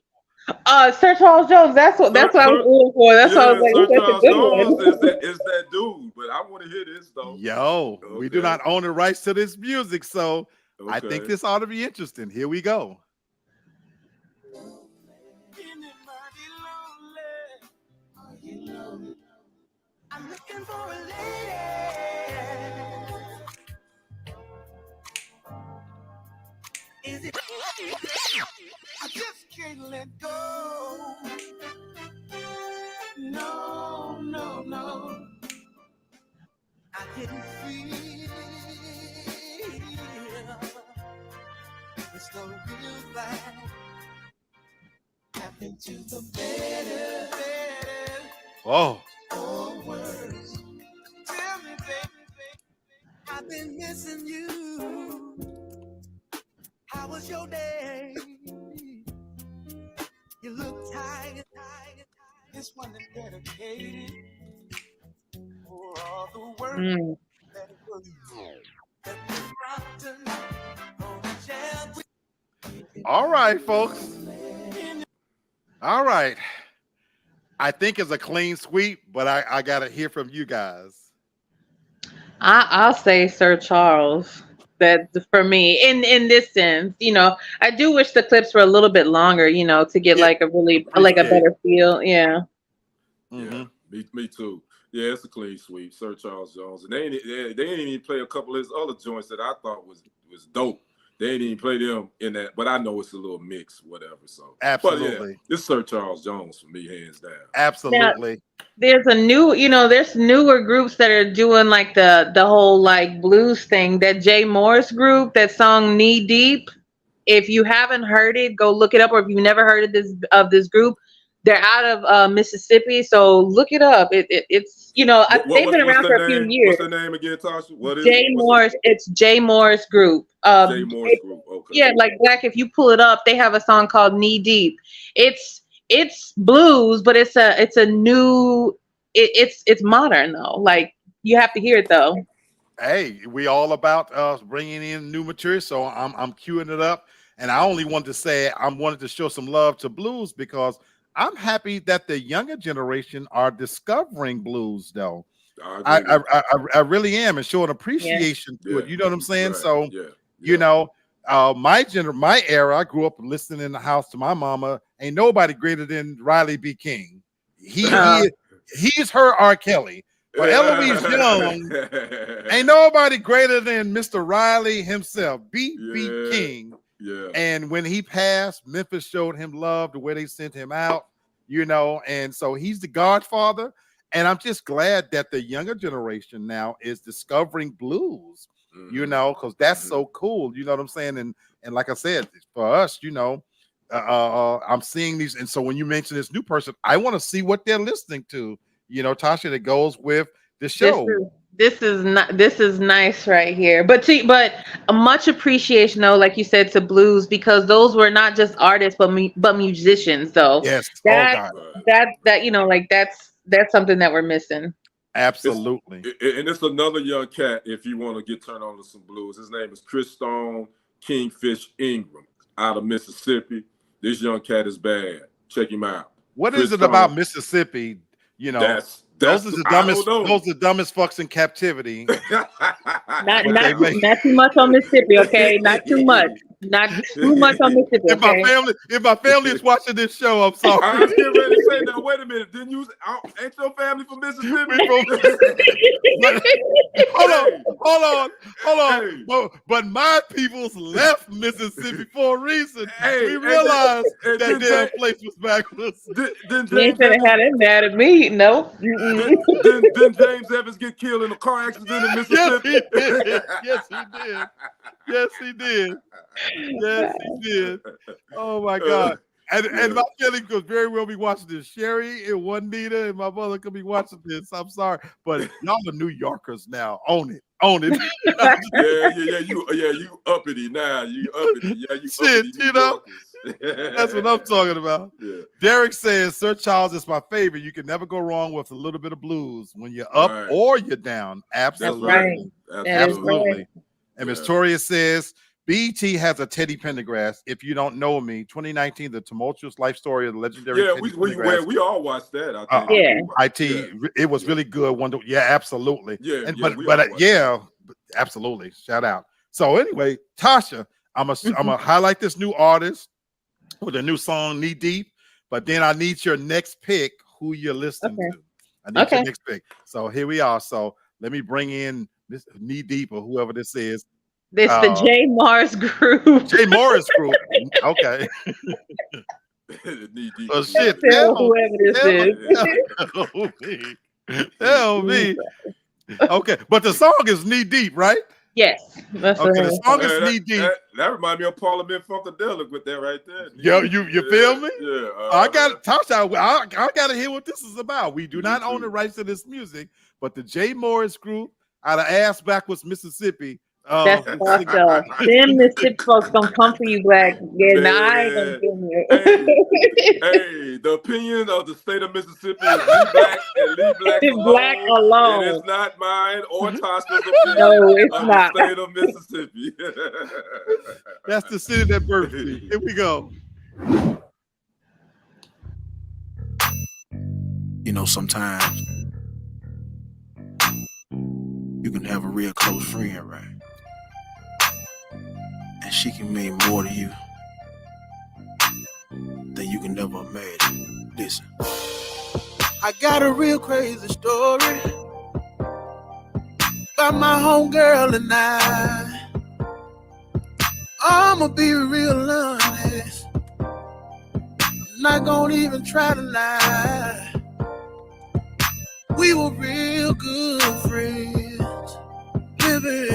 Sir Charles Jones. That's what I was looking for. That's why I was like, Sir ooh, that's a Charles good Jones one. is that dude. But I want to hear this though. Yo, we do Okay. not own the rights to this music, so I think Okay. this ought to be interesting. Here we go. I'm looking for a lady. Is it? I just can't let go. No, no, no. I didn't feel it's the real thing. Happened to the better, better. Oh, Oh, words. Tell me, baby, I've been missing you. How was your day? You look tired, tired. This one is dedicated for all the work that it was. That was rotten on the shelf. all right, folks. All right. I think it's a clean sweep, but I got to hear from you guys. I'll say Sir Charles. That for me, in this sense, I do wish the clips were a little bit longer, to get Yeah, like a really like a appreciate it. better feel. Yeah. Mhm. Yeah, me too. Yeah, it's a clean sweep. Sir Charles Jones, and they ain't even play a couple of his other joints that I thought was dope. They ain't even play them in that, but I know it's a little mix, whatever. So, Absolutely. but yeah, it's Sir Charles Jones for me, hands down. Absolutely. There's there's newer groups that are doing like the whole like blues thing. That Jay Morris group, that song Knee Deep. If you haven't heard it, go look it up. Or if you've never heard of this group, they're out of Mississippi. So look it up. It's they've been around for a few years. What's the name again, Tasha? What is Jay Morris. It's Jay Morris group. Jay Morris group. Okay. Yeah, like Black. If you pull it up, they have a song called Knee Deep. It's blues, but it's a new. It's modern though. Like you have to hear it though. Hey, we all about bringing in new material, so I'm queuing it up. And I only wanted to say I wanted to show some love to blues because I'm happy that the younger generation are discovering blues, though. I really am, and showing appreciation to it. You know what I'm saying? Right. So, Yeah. my era, I grew up listening in the house to my mama. Ain't nobody greater than Riley B. King. He's her R. Kelly. For Eloise Young, ain't nobody greater than Mr. Riley himself, B.B. King. Yeah. And when he passed, Memphis showed him love the way they sent him out, and so he's the godfather. And I'm just glad that the younger generation now is discovering blues, because that's so cool. You know what I'm saying? And like I said, for us, I'm seeing these. And so when you mention this new person, I want to see what they're listening to. Tasha, that goes with the show. This is nice right here. But a much appreciation though, like you said, to blues, because those were not just artists but musicians. So yes, that's something that we're missing. Absolutely. And it's another young cat. If you want to get turned on to some blues, his name is Chris Stone Kingfish Ingram out of Mississippi. This young cat is bad. Check him out. What is it about Mississippi? Those are the dumbest. Those are the dumbest fucks in captivity. Not too much on Mississippi, okay? Not too much. Not too much on Mississippi. If my family is watching this show, I'm sorry. I was getting ready to say, now wait a minute. Didn't you? Ain't your family from Mississippi? Hold on. Hey. But my peoples left Mississippi for a reason. We realized that their place was backwards. Then You ain't gonna have them mad at me. Nope. Didn't James Evans get killed in a car accident in Mississippi? Yes, he did. Oh my God. And my family could very well be watching this. Sherry and Juanita and my mother could be watching this. I'm sorry, but y'all are New Yorkers now. Own it. You uppity now. You uppity. Yeah, you shit. uppity You know, that's what I'm talking about. Yeah. Derek says, "Sir Charles is my favorite. You can never go wrong with a little bit of blues when you're up or you're down. Absolutely, absolutely." And Miss Toria says, BET has a Teddy Pendergrass. If you don't know me, 2019, the tumultuous life story of the legendary. Yeah, Teddy Pendergrass. we all watched that. I think. It was really good. Absolutely. Yeah, absolutely. Shout out. So anyway, Tasha, I'm gonna highlight this new artist with a new song, Knee Deep. But then I need your next pick. Who you're listening to? I need your next pick. So here we are. So let me bring in this Knee Deep or whoever this is. This the J Morris Group. J Morris Group. Okay. Oh shit. Whoever this is. Tell me. Okay, but the song is Knee Deep, right? Yes. That's okay. The song is Knee Deep. That reminds me of Parliament Funkadelic with that right there. Yo, you feel me? Yeah. I got to Tasha. I got to hear what this is about. We do not own the rights to this music, but the J Morris Group out of Ass Backwards, Mississippi. That's fucked up. Them Mississippi folks gonna come for you, Black. Yeah, nah, I ain't gonna kill you. Hey, the opinion of the state of Mississippi is leave black and leave black alone. And it's not mine or Tasha's opinion. No, it's not. The state of Mississippi. That's the city that birthed me. Here we go. You know, sometimes you can have a real close friend, right? And she can mean more to you than you can never imagine. Listen, I got a real crazy story about my homegirl and I. I'ma be real honest. I'm not gonna even try to lie. We were real good friends, living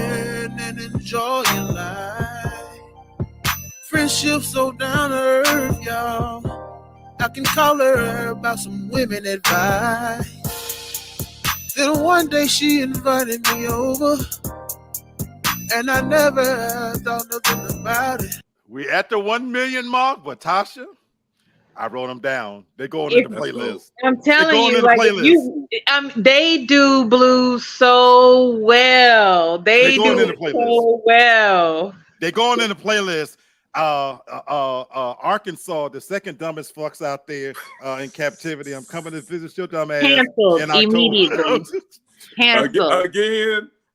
and enjoying life. Friendship so down to earth, y'all. I can call her about some women advice. Then one day she invited me over, and I never thought nothing about it. We at the 1 million mark, but Tasha, I wrote them down. They're going in the playlist. I'm telling you, like they do blues so well. They do it so well. They're going in the playlist. Arkansas, the second dumbest fucks out there in captivity. I'm coming to visit your dumb ass. Canceled immediately. Canceled.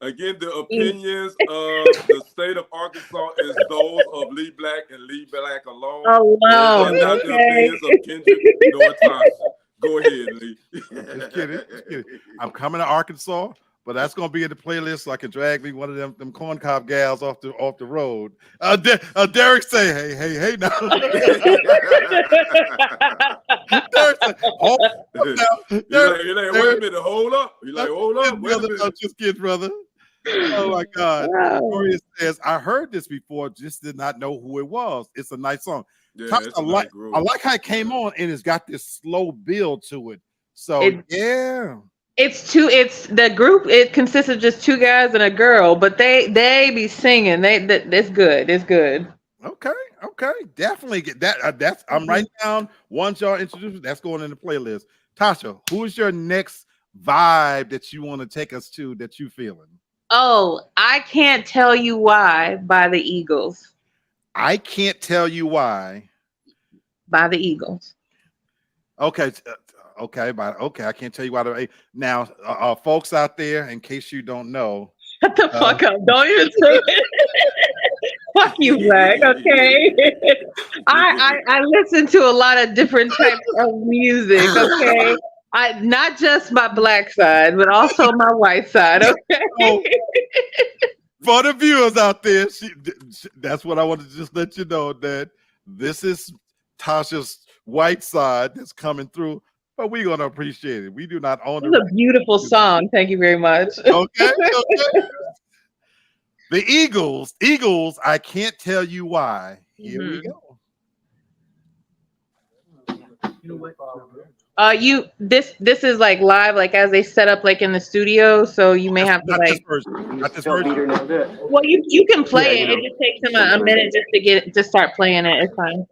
Again, the opinions of the state of Arkansas is those of Lee Black and Lee Black alone. Not the opinions of Kendrick nor Tasha. Go ahead, Lee. Just kidding. I'm coming to Arkansas, but that's gonna be in the playlist so I can drag me one of them corn cob gals off the road. Derek say, hey now. Derek say, you're like, wait a minute, hold up. You're like, hold up, wait a minute. I'm just kidding, brother. Oh my God. Victoria says, I heard this before, just did not know who it was. It's a nice song. Yeah, I like how it came on and it's got this slow build to it. So it's the group, it consists of just two guys and a girl, but they be singing. It's good. It's good. Okay. Definitely get that. I'm writing down once y'all introduce it, that's going in the playlist. Tasha, who's your next vibe that you want to take us to that you feeling? Oh, I Can't Tell You Why by the Eagles. I Can't Tell You Why by the Eagles. Okay. I can't tell you why. Now, folks out there, in case you don't know, shut the fuck up! Don't even say Fuck you, Black. Okay. I listen to a lot of different types of music. Okay. I not just my black side, but also my white side. Okay. So, for the viewers out there, that's what I wanted to just let you know, that this is Tasha's white side that's coming through, but we're gonna appreciate it. We do not own It's a beautiful song. Thank you very much. Okay. The Eagles, I can't tell you why. Here we go. This is like live, like as they set up like in the studio, so you may have to Not like this version. well you can play it. It just takes them a minute just to start playing it. It's fine.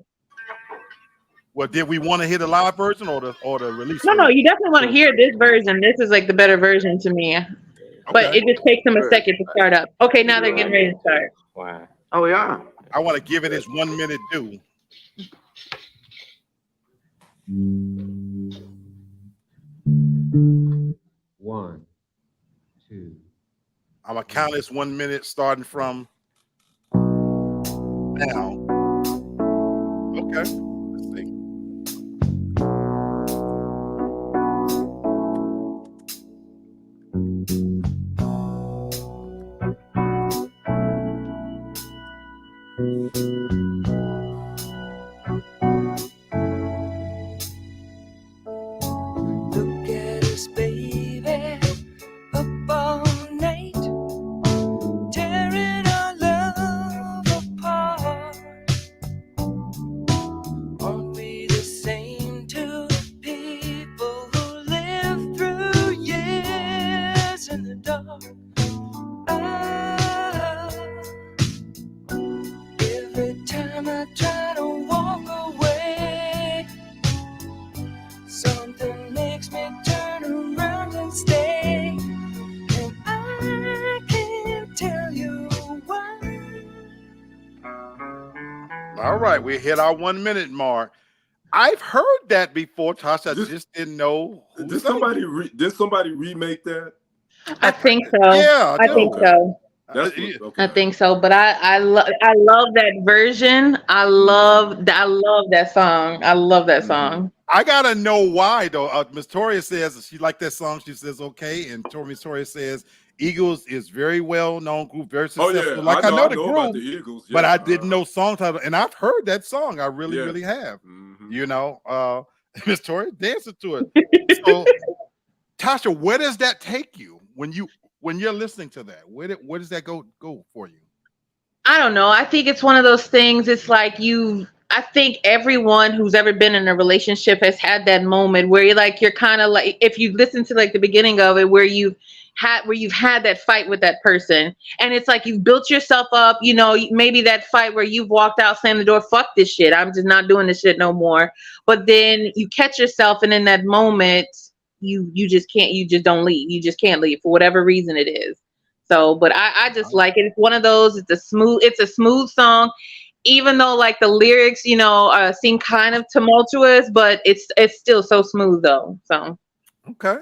Well, did we want to hear the live version or the release? No, you definitely want to hear this version. This is like the better version to me. But it just takes them a second to start up. Okay, now they're getting ready to start. Wow. Oh yeah. I want to give it its 1 minute due. One, two. I'm gonna count this 1 minute starting from now. Okay. Let's see. Look at us, baby, up all night, tearing our love apart. Aren't we the same two people who live through years in the dark? Ah, every time I try to walk away, something makes me turn around and stay, and I can't tell you why. All right, we hit our 1 minute mark. I've heard that before, Tasha. I just didn't know. Did somebody remake that? I think so. Yeah, I think so. Okay. I think so, but I love that version. I love that song. I love that song. I gotta know why though. Miss Toria says she liked that song. She says okay, and Miss Toria says Eagles is very well known group, very successful. Oh, yeah. I know the about group, the Eagles, but I didn't know song title, and I've heard that song. I really, Yeah. really have. Mhm. You know, Miss Toria dancing to it. So, Tasha, where does that take you when you're listening to that? Where does that go for you? I don't know. I think it's one of those things. It's like I think everyone who's ever been in a relationship has had that moment where you're kind of like, if you listen to like the beginning of it, where you've had that fight with that person, and it's like you've built yourself up, maybe that fight where you've walked out, slammed the door, fuck this shit, I'm just not doing this shit no more. But then you catch yourself, and in that moment, you just don't leave. You just can't leave for whatever reason it is. So, but I just like it. It's one of those. It's a smooth song, even though like the lyrics, seem kind of tumultuous, but it's still so smooth though. So, okay,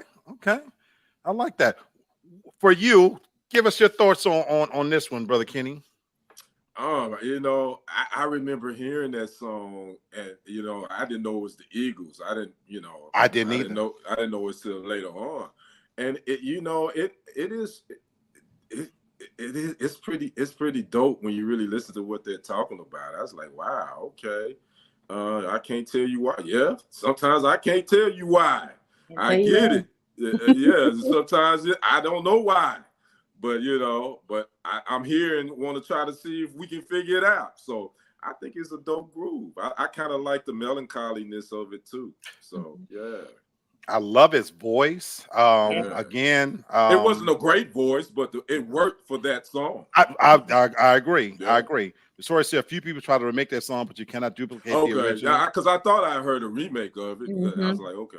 I like that. For you, give us your thoughts on this one, Brother Kenny. I remember hearing that song, and I didn't know it was the Eagles. I didn't either. I didn't know it till later on, and it's pretty dope when you really listen to what they're talking about. I was like, wow, okay. I can't tell you why. Yeah, sometimes I can't tell you why. I get it. Yeah, sometimes I don't know why, but I'm here and want to try to see if we can figure it out. So I think it's a dope groove. I kind of like the melancholiness of it too. So yeah. I love his voice. Again, it wasn't a great voice, but it worked for that song. I agree. Yeah. I agree. Sorry, said a few people try to remake that song, but you cannot duplicate the original. Yeah, because I thought I heard a remake of it. Mm-hmm. I was like, okay.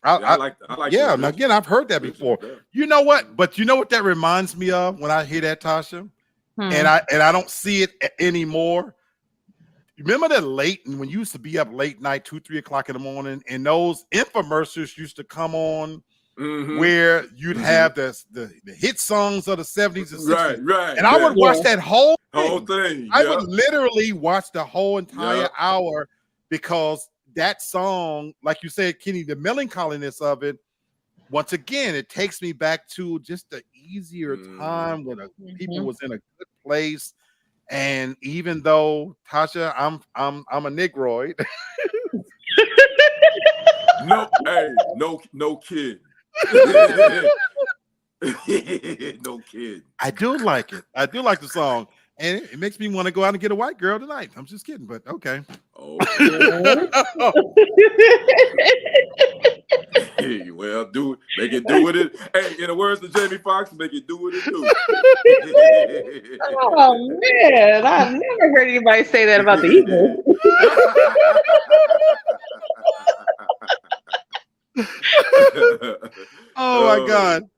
I like yeah, and again, I've heard that before. Yeah. You know what? But you know what that reminds me of when I hear that, Tasha? And I don't see it anymore. Remember that when you used to be up late night, 2-3 o'clock in the morning, and those infomercials used to come on, where you'd have the hit songs of the 70s and 60s. Right. And I would watch that whole thing. I would literally watch the whole entire hour because that song, like you said, Kenny, the melancholiness of it, once again, it takes me back to just the easier time when people was in a good place. And even though Tasha, I'm a Negroid. No kid. No kid. I do like it. I do like the song. And it makes me want to go out and get a white girl tonight. I'm just kidding, but okay. Hey, well, make it do what it. Hey, in the words of Jamie Foxx, make it do what it do. Oh man, I've never heard anybody say that about the Eagles. Oh my God.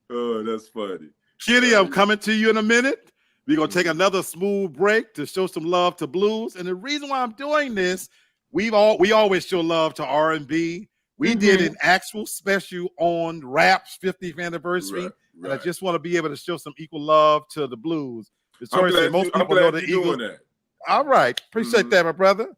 Oh, that's funny. Kitty, I'm coming to you in a minute. We're going to take another smooth break to show some love to blues. And the reason why I'm doing this, we always show love to R&B. We did an actual special on rap's 50th anniversary. And I just want to be able to show some equal love to the blues. Victoria said most people know the Eagles. All right. Appreciate that, my brother.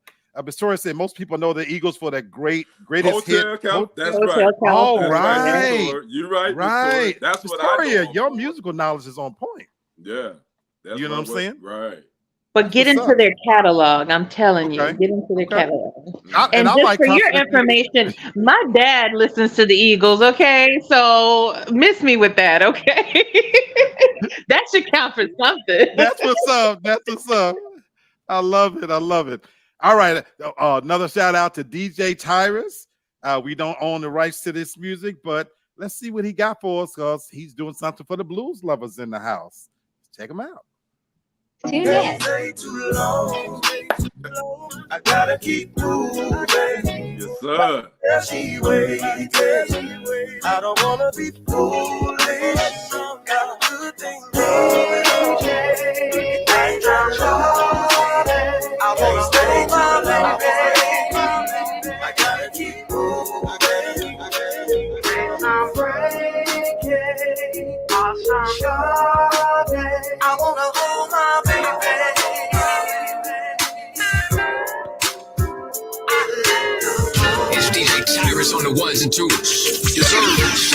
Victoria said most people know the Eagles for that greatest hit. That's right. All right. You're right. Right. That's what Victoria, I know. your musical knowledge is on point. Yeah. You know what I'm saying? Right. But get into their catalog. I'm telling you, get into their catalog. And just like for your information, my dad listens to the Eagles. Okay, so miss me with that. Okay, that should count for something. That's what's up. That's what's up. I love it. I love it. All right. Another shout out to DJ Tyrus. We don't own the rights to this music, but let's see what he got for us because he's doing something for the blues lovers in the house. Check him out. Tune in. Too long. I gotta keep moving. Yes, sir. She waiting. I don't wanna be foolish. Got a good thing going. I wanna stay my baby. I gotta keep moving. I'm breaking. I wanna hold my baby. It's DJ Tyrus on the ones and twos. Yes, sir.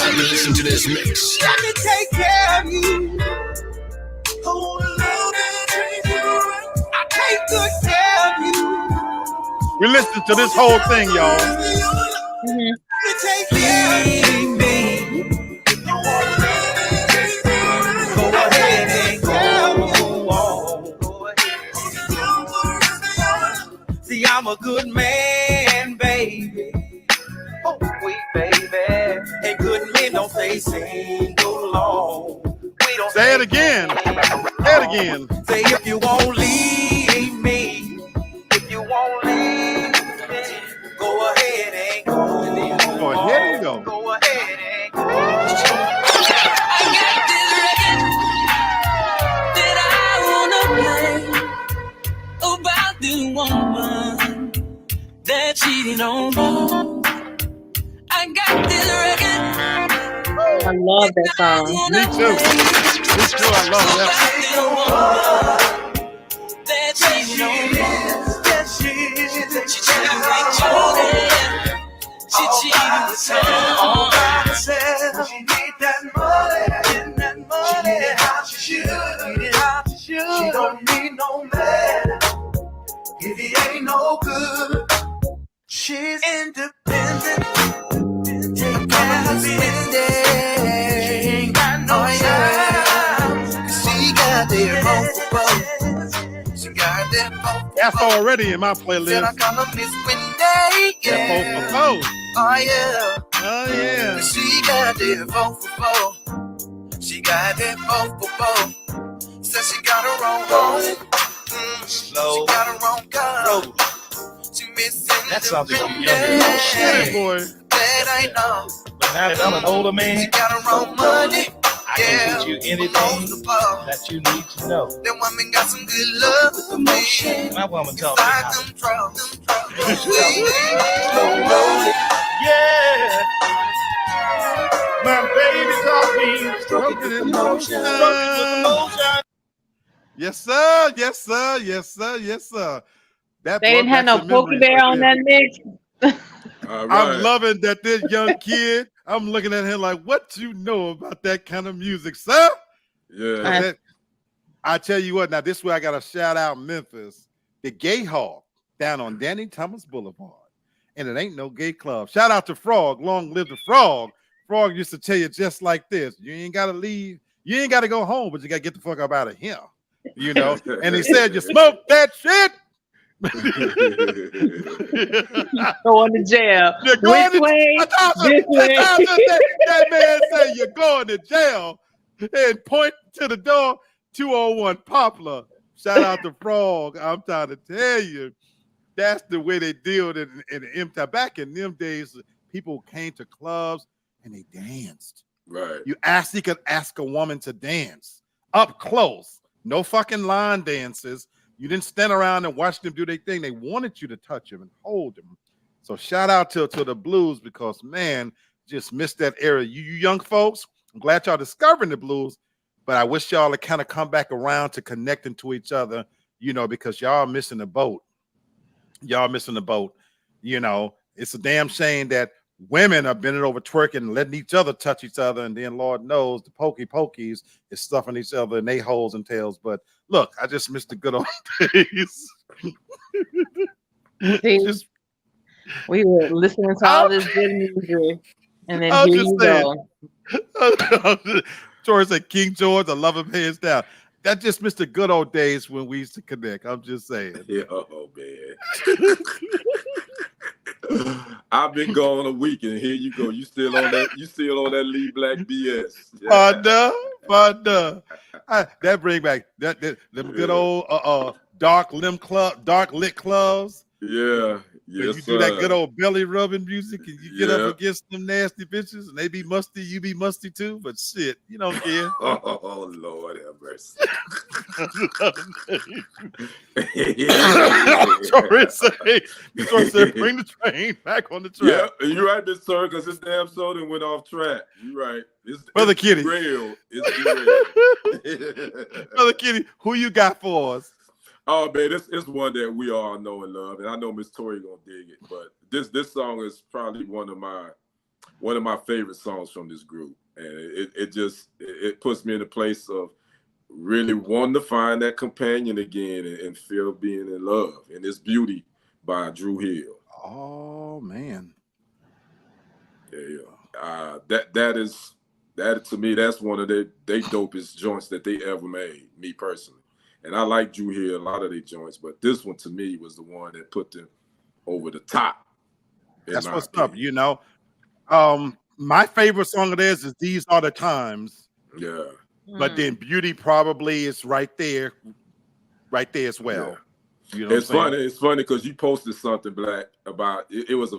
Time to listen to this mix. Let me take care of you. Hold a little treat you right. I take good care of you. We listen to this whole thing, y'all. Let me take care of you. Go ahead and go on. See, I'm a good man, baby. Oh, sweet baby. And good men don't stay single long. We don't say it again. Say it again. Say if you won't leave me, if you won't leave me, go ahead and go. Go ahead and go. Go ahead and go. About the woman that cheated on me. I got this record. I love that song. Me too. Me too. I love that. That cheated on me. Yes, she cheated. She cheated with Jordan. She cheated with Sam. She need that money. She need it how she should. She don't need no man if he ain't no good. She's independent. Take care of business. She ain't got no time. She got them both. She got them both. That's already in my playlist. Said I call her Miss Winday. Yeah. Oh, oh yeah. Oh yeah. She got them both. She got them both. Said she got her own home. Slow. She got her own car. She missing That's something I'm Shit, boy. that I know. But now that I'm an older She man, got her own money. I can get you anything that you need to know. That woman got some good love with the motion. My woman taught me how. Them troubles. Yeah. My baby taught me stroke it with emotion. Stroke it with emotion. Yes, sir. Yes, sir. Yes, sir. Yes, sir. That They didn't have brought back no some Pokey memories Bear right on there. that mix. All I'm right. loving that this young kid. I'm looking at him like, what you know about that kind of music, sir? Yeah. I tell you what, now this way I got to shout out Memphis, the Gay Hawk down on Danny Thomas Boulevard. And it ain't no gay club. Shout out to Frog. Long live the Frog. Frog used to tell you just like this. You ain't got to leave. You ain't got to go home, but you got to get the fuck up out of here. You know? And he said, you smoke that shit. Going to jail. You're going Which way? This way. That man say you're going to jail and point to the door, 201 Poplar. Shout out to Frog. I'm trying to tell you, that's the way they deal in the back in them days. People came to clubs and they danced. Right. You actually could ask a woman to dance up close. No fucking line dances. You didn't stand around and watch them do their thing. They wanted you to touch them and hold them. So shout out to the blues because, man, just missed that era. You young folks, I'm glad y'all discovering the blues, but I wish y'all to kind of come back around to connecting to each other, you know, because y'all missing the boat. Y'all missing the boat. You know, it's a damn shame that women are bending over twerking and letting each other touch each other, and then Lord knows the pokies is stuffing each other in they holes and tails. But look, I just missed the good old days. See, we were listening to all this good music, and then here you go. George said, King George, I love him hands down. That just missed the good old days when we used to connect. I'm just saying. Yeah, oh man. I've been gone a week, and here you go. You still on that? You still on that Lee Black BS? Partner. That bring back them good old dark lit clubs. Yeah. Yes, you do that good old belly rubbing music and you get up against them nasty bitches and they be musty, you be musty too, but shit, you don't care. Oh Lord have mercy. Sorry, bring the train back on the track. Yeah, you're right, Miss Sir, because this damn soda went off track. You're right. Brother Kitty. Real. It's Brother Kitty, who you got for us? Oh man, it's one that we all know and love, and I know Miss Tori gonna dig it. But this song is probably one of my favorite songs from this group, and it puts me in a place of really wanting to find that companion again and feel being in love. And it's Beauty by Drew Hill. Oh man, yeah. That to me, that's one of they dopest joints that they ever made. Me personally. And I like Drew Hill, a lot of their joints, but this one to me was the one that put them over the top. That's what's up, you know. My favorite song of theirs is These Are the Times. Yeah. But then Beauty probably is right there as well. Yeah. You know it's funny because you posted something, Black, about it was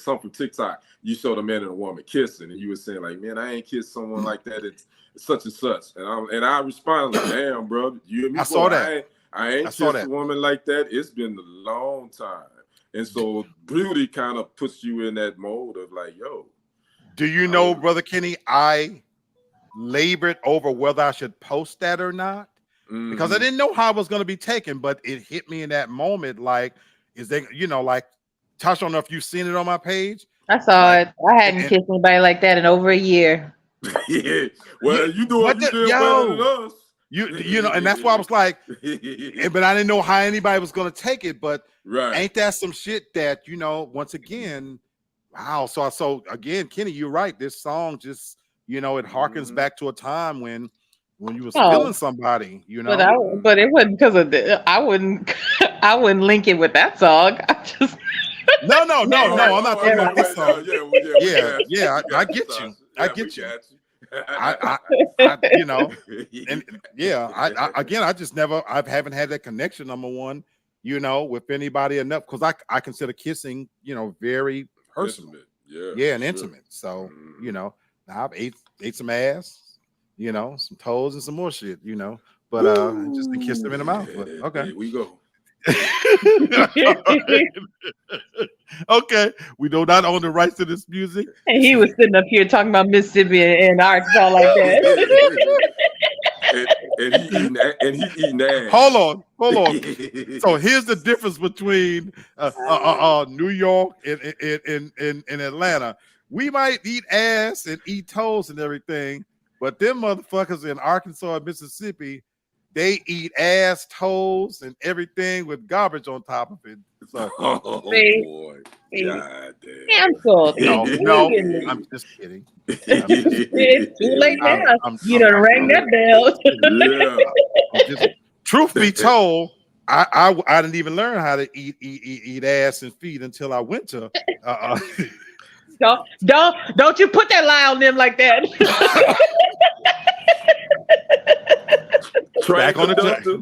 something from TikTok. You showed a man and a woman kissing, and you were saying like, man, I ain't kissed someone like that. It's such and such, and I responded like, damn, bro, you and me. I saw that. I ain't kissed a woman like that. It's been a long time, and so Beauty kind of puts you in that mode of like, yo. Do you know, Brother Kenny? I labored over whether I should post that or not because I didn't know how it was going to be taken, but it hit me in that moment. Like, is they, you know, like, Tasha, I don't know if you've seen it on my page. I saw it. I hadn't kissed anybody like that in over a year. Yeah, well, you doing better than us. You know, and that's why I was like, but I didn't know how anybody was going to take it. But ain't that some shit that, you know, once again, wow. So again, Kenny, you're right. This song just, you know, it harkens back to a time when you was feeling somebody, you know. But it wasn't because of I wouldn't link it with that song. I just No, I'm not talking about this song. Yeah, I get you. I get you. I you know, and I just never, I haven't had that connection, number one, you know, with anybody enough, because I consider kissing, you know, very personal. And intimate. So, you know, I've ate some ass, you know, some toes and some more shit, you know, but just to kiss them in the mouth. But, okay. Here we go. Okay, we do not own the rights to this music. And he was sitting up here talking about Mississippi and Arkansas like that. and he eating ass. Hold on. So here's the difference between New York and Atlanta. We might eat ass and eat toes and everything, but them motherfuckers in Arkansas and Mississippi, they eat ass, toes, and everything with garbage on top of it. So, boy, God damn. Canceled. No, I'm just kidding. It's too late now. I'm rang that bell. Truth be told, I didn't even learn how to eat ass and feet until I went to. Don't you put that lie on them like that. Back on the back. Don't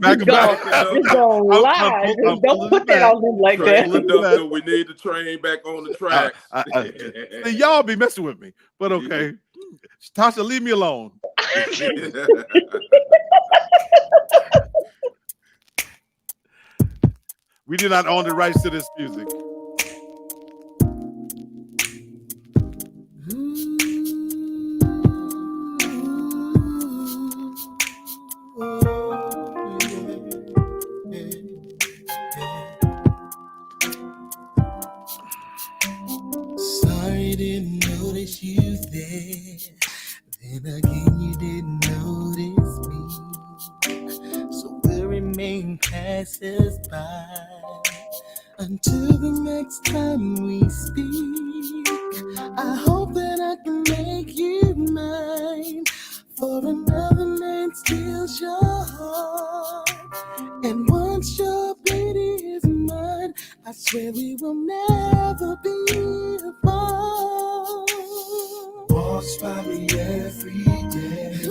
put that on them like that. We need the train back on the tracks. Y'all be messing with me, but okay. Tasha, leave me alone. We do not own the rights to this music. Sorry, didn't notice you there. Then again, you didn't notice me. So we'll remain passers-by until the next time we speak. I hope that I can make you mine, for another man steals your heart. And once your beauty is mine, I swear we will never be apart. Walks by me every day.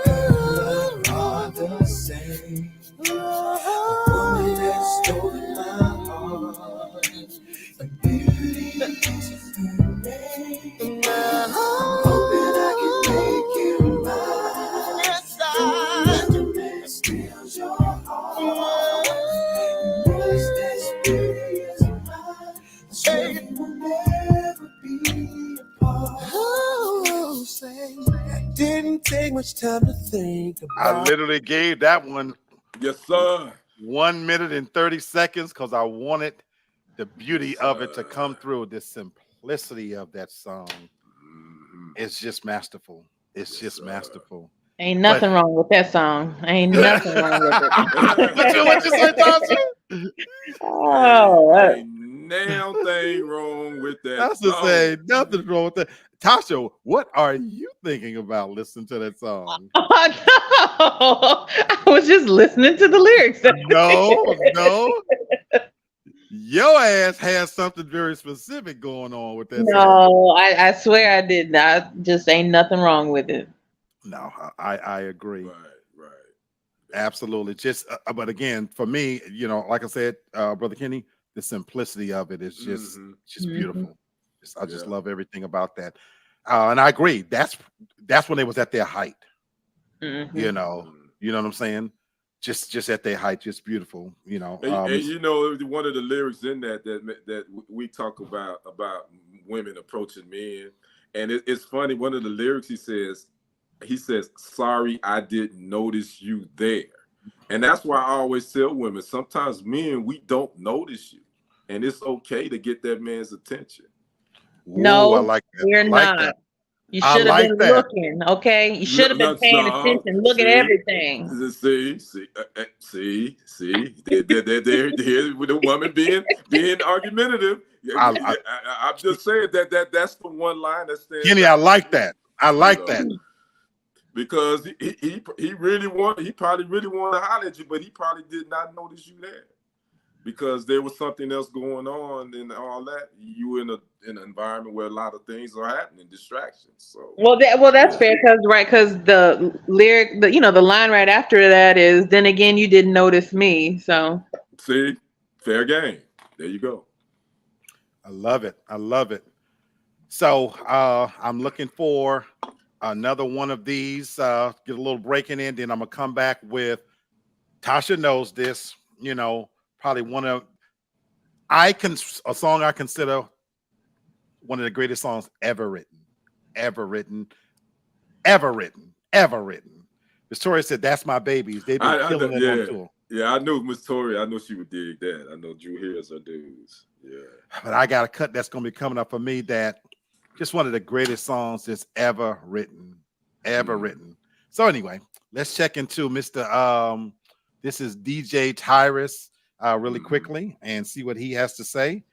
Her love are the same. A woman that stole my heart. The beauty is her name. Hoping I can make you mine. Yes, the man steals your heart. Once this beauty is mine, I swear we will never be apart. Oh, say, didn't take much time to think about. I literally gave that one. Yes, sir. 1 minute and 30 seconds because I wanted the beauty of it to come through. The simplicity of that song is just masterful. It's just masterful. Ain't nothing wrong with that song. Ain't nothing wrong with it. What you say, Tasha? Oh, ain't damn thing wrong with that. That's to say, nothing wrong with that. Tasha, what are you thinking about listening to that song? Oh, no. I was just listening to the lyrics. No. Your ass has something very specific going on with that song. No, I swear I didn't. I just ain't nothing wrong with it. No, I agree. Right. Absolutely. Just, but again, for me, like I said, Brother Kenny, the simplicity of it is just beautiful. I just love everything about that. And I agree. That's when they was at their height. You know what I'm saying? Just at their height, just beautiful. And one of the lyrics in that we talk about women approaching men, and it's funny. One of the lyrics he says, "Sorry, I didn't notice you there," and that's why I always tell women, sometimes men, we don't notice you, and it's okay to get that man's attention. No, I like that. we're not. That. You should have been looking, okay? You should have been paying attention. Look at everything. See. There with the woman being argumentative. I'm just saying that's the one line that stands. Kenny, I like that. That. Because he probably really wanted to holler at you, but he probably did not notice you there. Because there was something else going on and all that. You were in an environment where a lot of things are happening, distractions. So that's fair because the lyric, the line right after that is, "Then again, you didn't notice me." So see, fair game. There you go. I love it. So I'm looking for another one of these. Get a little breaking in, then I'm gonna come back with Tasha knows this. Probably a song I consider one of the greatest songs ever written. Victoria said, "That's my babies." They've been killing it on tour. Yeah, I knew Miss Tori. I know she would dig that. I know Drew Harris are dudes. Yeah. But I got a cut that's going to be coming up for me that just one of the greatest songs that's ever written. So anyway, let's check into Mr. This is DJ Tyrus really quickly and see what he has to say.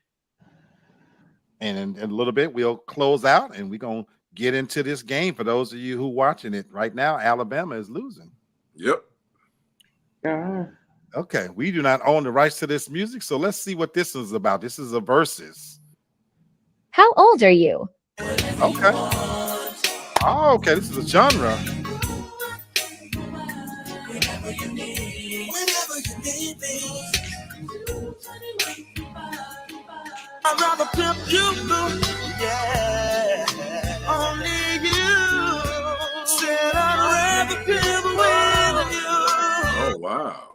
And in a little bit, we'll close out and we're going to get into this game. For those of you who are watching it right now, Alabama is losing. Yep. Okay, we do not own the rights to this music, so let's see what this is about. This is a versus. How old are you? Okay. Oh, okay, this is a genre. Whenever you need me. I'd rather pimp you, yeah. Only you. Said I'd rather pimp with you. Oh, wow.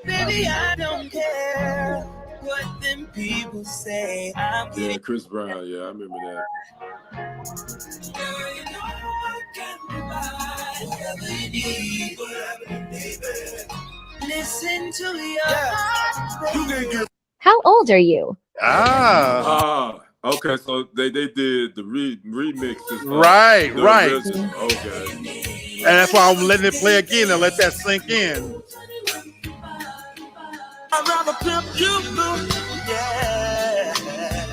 Baby, I don't care what them people say. Yeah, Chris Brown. Yeah, I remember that. Girl, you know I can provide whatever you need, baby. Listen to your heart. You didn't get. How old are you? Okay, so they did the remixes. Right. Okay. And that's why I'm letting it play again and let that sink in. I'd rather pimp you, yeah.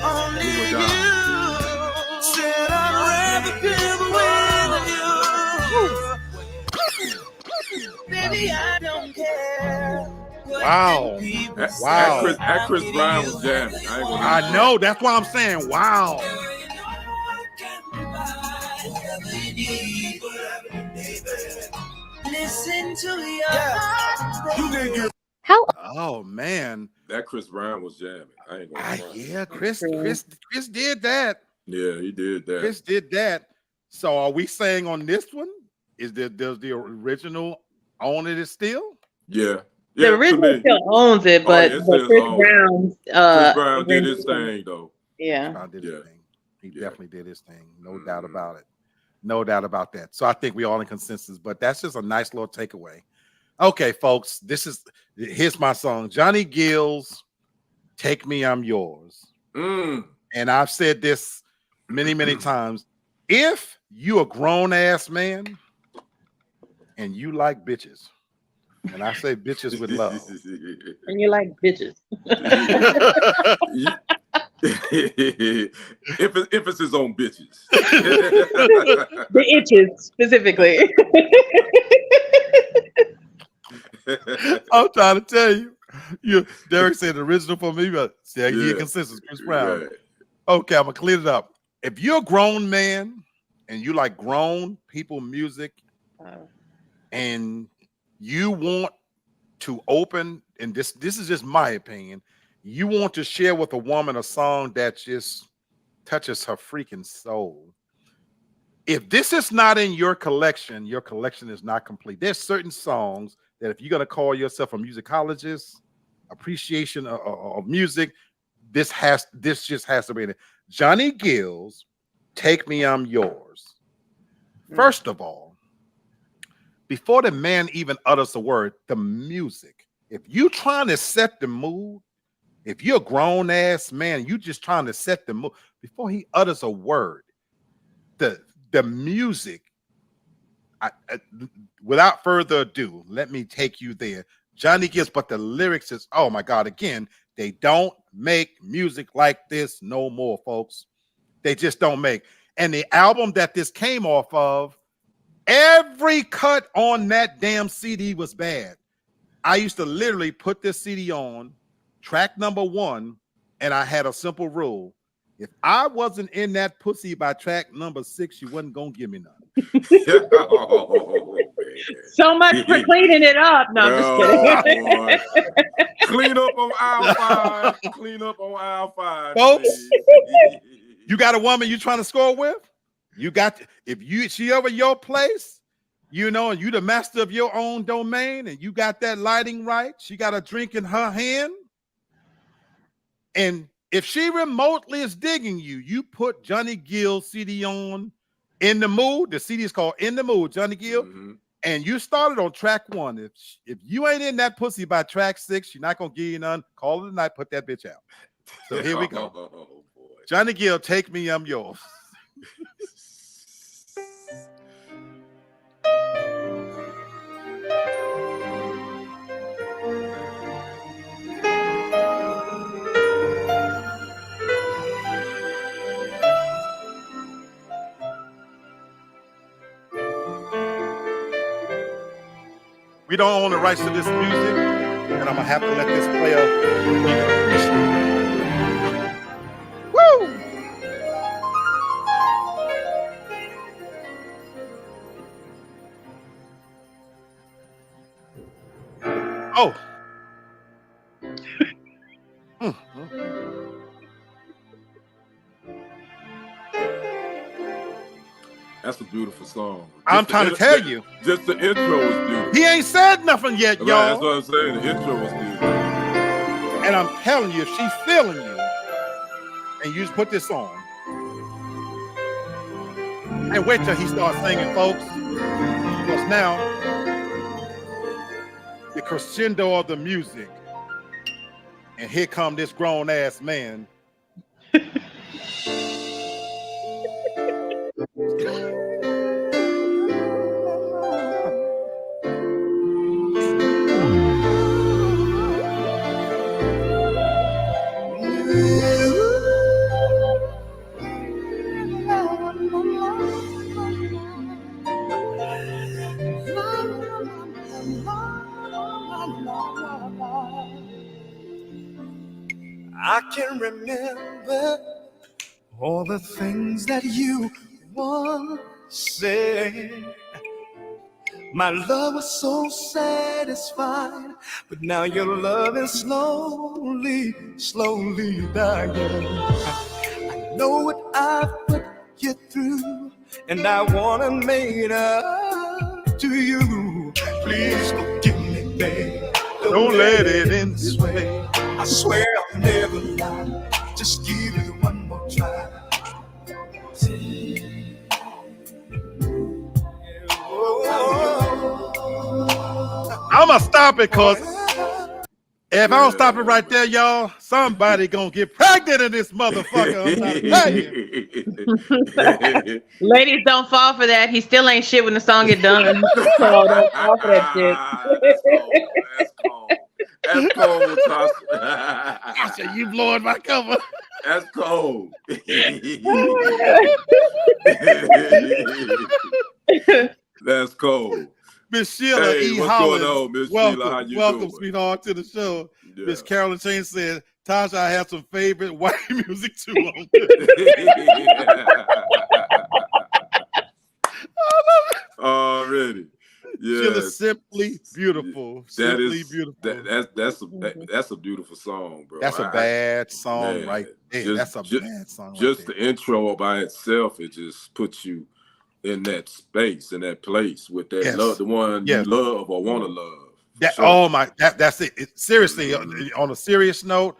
Only you. Said I'd rather pimp with you. Baby, I don't care. Wow. That Chris Brown was jamming. I know. That's why I'm saying, wow. Listen to your heart. You didn't get. How? Oh man, that Chris Brown was jamming. I ain't gonna lie. Yeah, Chris did that. Yeah, he did that. Chris did that. So are we saying on this one, does the original own it still? Yeah. The original still owns it, but Chris Brown did his thing though. Yeah. He definitely did his thing. No doubt about it. No doubt about that. So I think we all in consensus, but that's just a nice little takeaway. Okay, folks, here's my song. Johnny Gill's Take Me, I'm Yours. And I've said this many, many times. If you a grown-ass man and you like bitches, and I say bitches with love. And you like bitches. Emphasis on bitches. The itches, specifically. I'm trying to tell you. Derek said the original for me, but see, he consensus, Chris Brown. Right. Okay, I'm gonna clean it up. If you're a grown man and you like grown people music, and you want to open, and this is just my opinion, you want to share with a woman a song that just touches her freaking soul. If this is not in your collection is not complete. There's certain songs that if you're going to call yourself a musicologist, appreciation of music, this just has to be in it. Johnny Gill's Take Me, I'm Yours. First of all, before the man even utters a word, the music. If you're trying to set the mood, if you're a grown-ass man, you just trying to set the mood, before he utters a word, the music, without further ado, let me take you there. Johnny Gill's, but the lyrics is, oh my God, again, they don't make music like this no more, folks. They just don't make. And the album that this came off of, every cut on that damn CD was bad. I used to literally put this CD on, track number 1, and I had a simple rule. If I wasn't in that pussy by track number 6, you wasn't going to give me none. So much for cleaning it up. No, I'm just kidding. Clean up on aisle 5. Clean up on aisle 5. Folks, you got a woman you trying to score with? You got, she over your place, you know, and you the master of your own domain, and you got that lighting right. She got a drink in her hand. And if she remotely is digging you, you put Johnny Gill's CD on In the Mood. The CD is called In the Mood, Johnny Gill. And you started on track 1. If you ain't in that pussy by track 6, she's not gonna give you none. Call it a night, put that bitch out. So here we go. Johnny Gill, Take Me, I'm Yours. We don't own the rights to this music, and I'm gonna have to let this player Woo! Oh. That's a beautiful song. I'm trying to tell you. Just the intro was beautiful. He ain't said nothing yet, Right, y'all. that's what I'm saying. The intro was beautiful. And I'm telling you, if she's feeling you, and you just put this on, and wait till he starts singing, folks. Because now, the crescendo of the music, and here come this grown-ass man. I can remember all the things that you once said. My love was so satisfied, but now your love is slowly dying. I know what I've put you through, and I wanna make it up to you. Please forgive me, babe. Don't let it end this way. I swear I'll never lie. Just give it one more try. I'm gonna stop it, cause if I don't stop it right there, y'all, somebody gonna get pregnant in this motherfucker. I'm trying to tell you. Ladies, don't fall for that. He still ain't shit when the song get done. So don't fall for that shit. That's cold, Tasha. Tasha, you blowing my cover. That's cold. That's cold. Miss Sheila Hey, E. what's Hollins, going on, Miss welcome, Sheila? How you welcome, doing? sweetheart, to the show. Yeah. Miss Carolyn Chain said, Tasha, I have some favorite white music too. On Already. Yeah. Sheila, simply beautiful. Simply beautiful. That's a beautiful song, bro. That's a bad song, man, right there. That's a bad song. Just the intro by itself, it just puts you in that space, in that place with that love, the one you love or want to love. That, oh my, that's it. Seriously, on a serious note,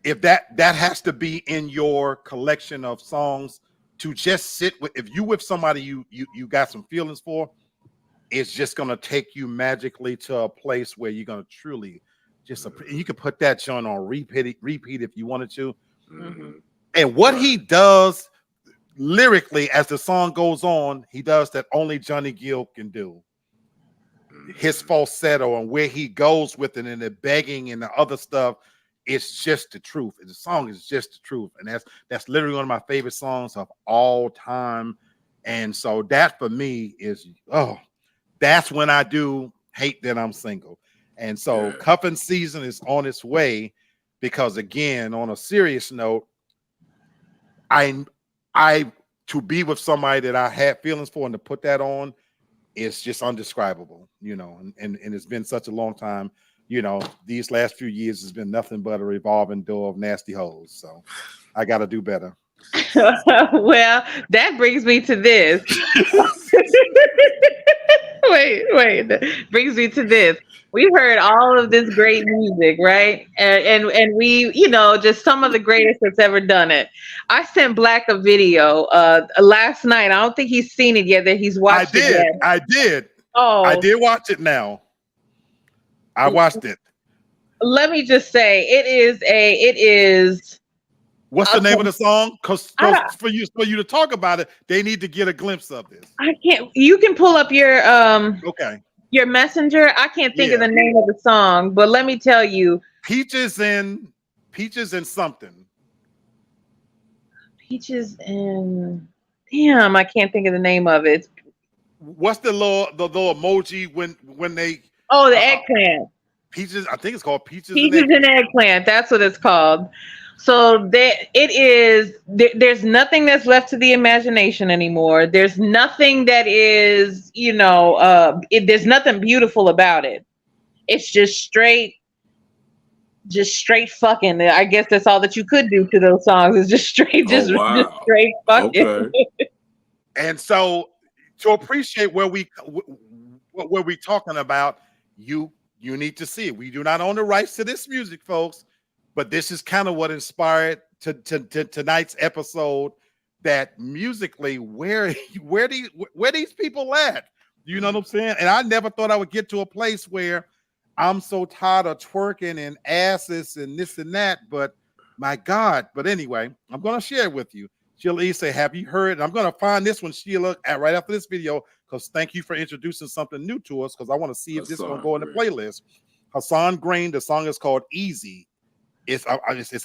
if that has to be in your collection of songs to just sit with, if you with somebody you got some feelings for, it's just gonna take you magically to a place where you're gonna truly just you can put that joint on repeat if you wanted to. And what he does lyrically as the song goes on, he does that only Johnny Gill can do. His falsetto and where he goes with it and the begging and the other stuff, it's just the truth. The song is just the truth. And that's literally one of my favorite songs of all time. And so that for me is, that's when I do hate that I'm single. And so cuffing season is on its way because, again, on a serious note, I to be with somebody that I had feelings for and to put that on, it's just undescribable, and it's been such a long time. These last few years has been nothing but a revolving door of nasty holes. So I got to do better. Well, that brings me to this. Wait. That brings me to this. We've heard all of this great music, right? And we, just some of the greatest that's ever done it. I sent Black a video last night. I don't think he's seen it yet, that he's watched it yet. I did. Oh. I did watch it now. I watched it. Let me just say, it is. What's the name of the song? Because for you to talk about it, they need to get a glimpse of this. I can't. You can pull up your your messenger. I can't think of the name of the song, but let me tell you, Peaches and something. Peaches and damn, I can't think of the name of it. What's the little emoji when they? Oh, the eggplant. Peaches. I think it's called Peaches and Eggplant. That's what it's called. So there's nothing that's left to the imagination anymore. There's nothing that is, there's nothing beautiful about it. It's just straight fucking. I guess that's all that you could do to those songs, is just straight, just straight fucking. Okay. And so to appreciate what we're talking about, you need to see it. We do not own the rights to this music, folks. But this is kind of what inspired to tonight's episode. That musically, where these people at? You know what I'm saying? And I never thought I would get to a place where I'm so tired of twerking and asses and this and that. But my God! But anyway, I'm gonna share it with you. Sheila E say, "Have you heard?" And I'm gonna find this one, Sheila, right after this video, because thank you for introducing something new to us. Because I want to see if this is gonna go in the playlist. Hassan Green. The song is called "Easy." It's a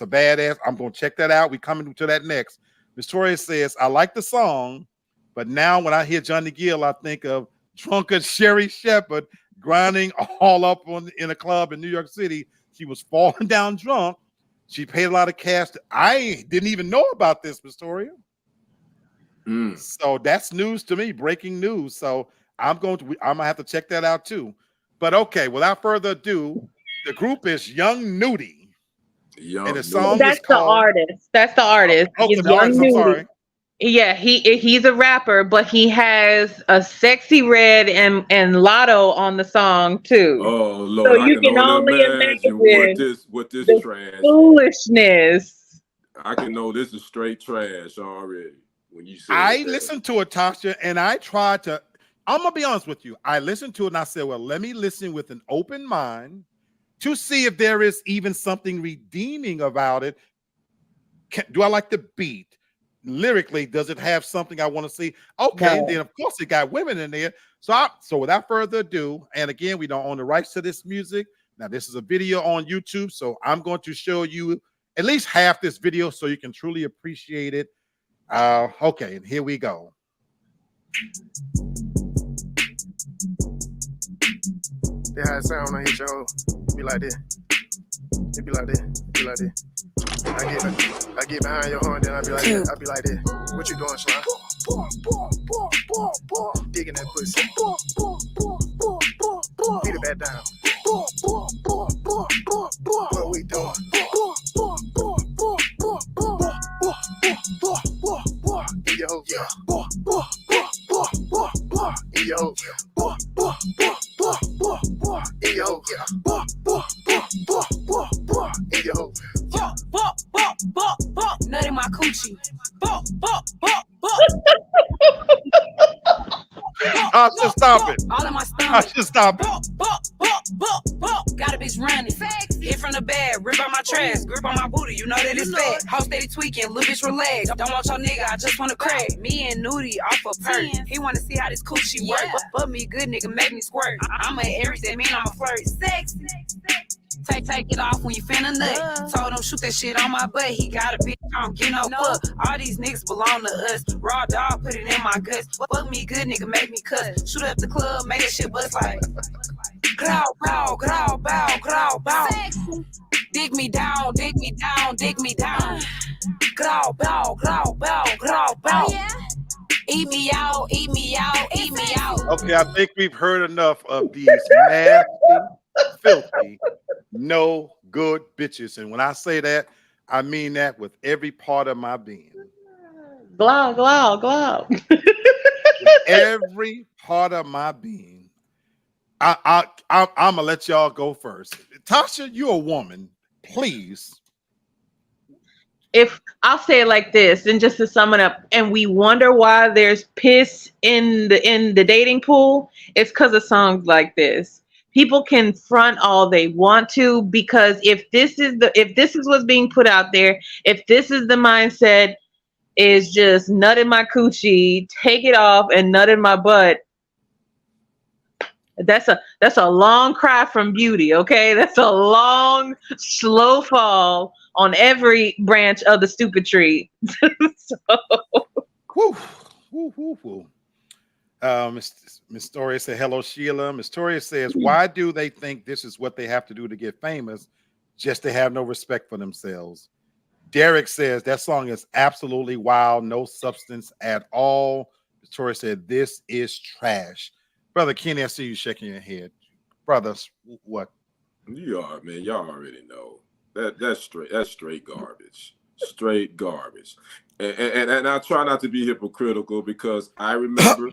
badass. I'm gonna check that out. We coming to that next. Victoria says, I like the song, but now when I hear Johnny Gill, I think of drunken Sherry Shepherd grinding all up in a club in New York City. She was falling down drunk. She paid a lot of cash. I didn't even know about this, Victoria. So that's news to me, breaking news. So I'm gonna have to check that out too. But okay, without further ado, the group is Young Nudie. And the song That's is called... That's the artist. Okay, the artist, I'm sorry. Yeah, he's a rapper, but he has a Sexy Red and Lotto on the song too. Oh Lord, so you can only imagine what this trash foolishness. I can know this is straight trash already. When you say I listened to it, Tasha, and I tried to. I'm gonna be honest with you. I listened to it and I said, well, let me listen with an open mind to see if there is even something redeeming about it. Do I like the beat? Lyrically, does it have something I want to see? Okay, and then of course it got women in there. So without further ado, and again, we don't own the rights to this music. Now, this is a video on YouTube, so I'm going to show you at least half this video so you can truly appreciate it. Okay, and here we go. That's how it sound when I hit your hole. Be like this. It be like this. Be like this. I get behind your horn, then I be like this. I be like this. What you doing, Slime? Digging that pussy. Beat it back down. What we doing? Yo, yeah. Yo, nut in my coochie. I should stop it. All in my stomach. I should stop it. Got a bitch running. Hit from the bed, rip on my trash, grip on my booty, you know that it's fat. House steady tweaking, little bitch relax. Don't want your nigga, I just wanna crack. Me and Nudie off a perk. He wanna see how this coochie work. But me good nigga make me squirt. I'm a Aries, that mean I'm a flirt. Sexy. Take it off when you finna nut. Told him shoot that shit on my butt. He got a bitch, I don't get no fuck. All these niggas belong to us. Raw dog, put it in my guts. Fuck me good, nigga, make me cuss. Shoot up the club, make that shit bust like. Growl, growl, growl, bow, growl, bow. Dig me down, dig me down, dig me down. Growl, bow, growl, bow, growl, bow. Eat me out, eat me out, eat me out. Okay, I think we've heard enough of these nasty, filthy, no good bitches. And when I say that, I mean that with every part of my being. Glow, glow, glow. Every part of my being, I'm gonna let y'all go first. Tasha, you're a woman. Please. If I'll say it like this, and just to sum it up, and we wonder why there's piss in the dating pool, it's because of songs like this. People can front all they want to, because if this is what's being put out there, if this is the mindset, is just nut in my coochie, take it off and nut in my butt. That's a long cry from beauty, okay? That's a long, slow fall on every branch of the stupid tree. So. Woo, woo, woo, woo. Miss Storia said, hello, Sheila. Miss Storia says, why do they think this is what they have to do to get famous, just to have no respect for themselves? Derek says, that song is absolutely wild, no substance at all. Victoria said, this is trash. Brother Kenny, I see you shaking your head. Brothers, what? You are, man. Y'all already know. That's straight garbage. Straight garbage. And I try not to be hypocritical, because I remember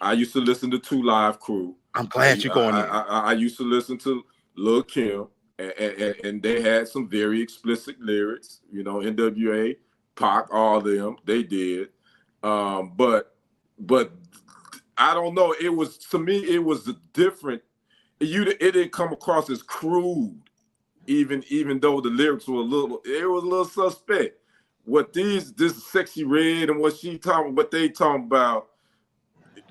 I used to listen to Two Live Crew. I'm glad you're going there. I used to listen to Lil Kim, and they had some very explicit lyrics. You know, NWA, Pac, all of them, they did. But I don't know. It was, to me, it was different. It didn't come across as crude, even though the lyrics were a little suspect. What this Sexy Red and what they talking about,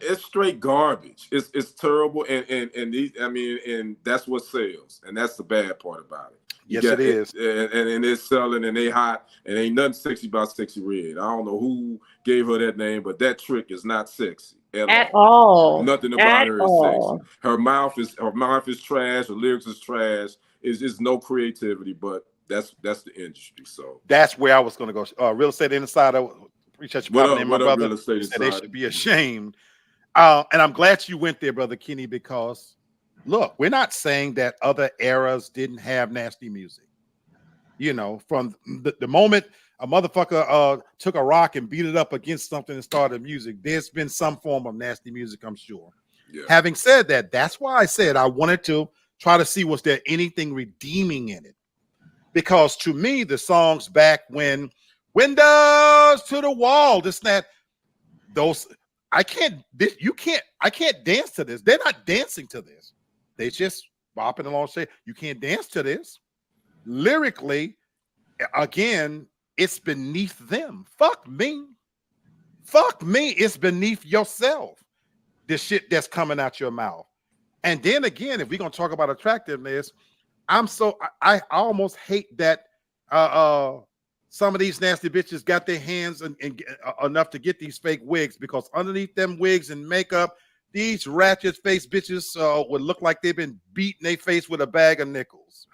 it's straight garbage. It's terrible, and that's what sells, and that's the bad part about it. Yes, it is. And it's selling, and they hot, and ain't nothing sexy about Sexy Red. I don't know who gave her that name, but that trick is not sexy at all. Nothing about her is sexy. Her mouth is trash. Her lyrics is trash. It's no creativity, but that's the industry. So that's where I was going to go. Real Estate Insider, appreciate you popping in, my brother. Real Estate Insider. They should be ashamed. And I'm glad you went there, Brother Kenny, because look, we're not saying that other eras didn't have nasty music. You know, from the moment a motherfucker took a rock and beat it up against something and started music, there's been some form of nasty music, I'm sure. Yeah. Having said that, that's why I said I wanted to try to see, was there anything redeeming in it? Because to me, the songs back when Windows to the Wall, I can't dance to this. They're not dancing to this. They just bopping along, say, you can't dance to this. Lyrically, again, it's beneath them. Fuck me. It's beneath yourself. This shit that's coming out your mouth. And then again, if we're gonna talk about attractiveness, I almost hate that some of these nasty bitches got their hands enough to get these fake wigs, because underneath them wigs and makeup, these ratchet face bitches would look like they've been beating their face with a bag of nickels.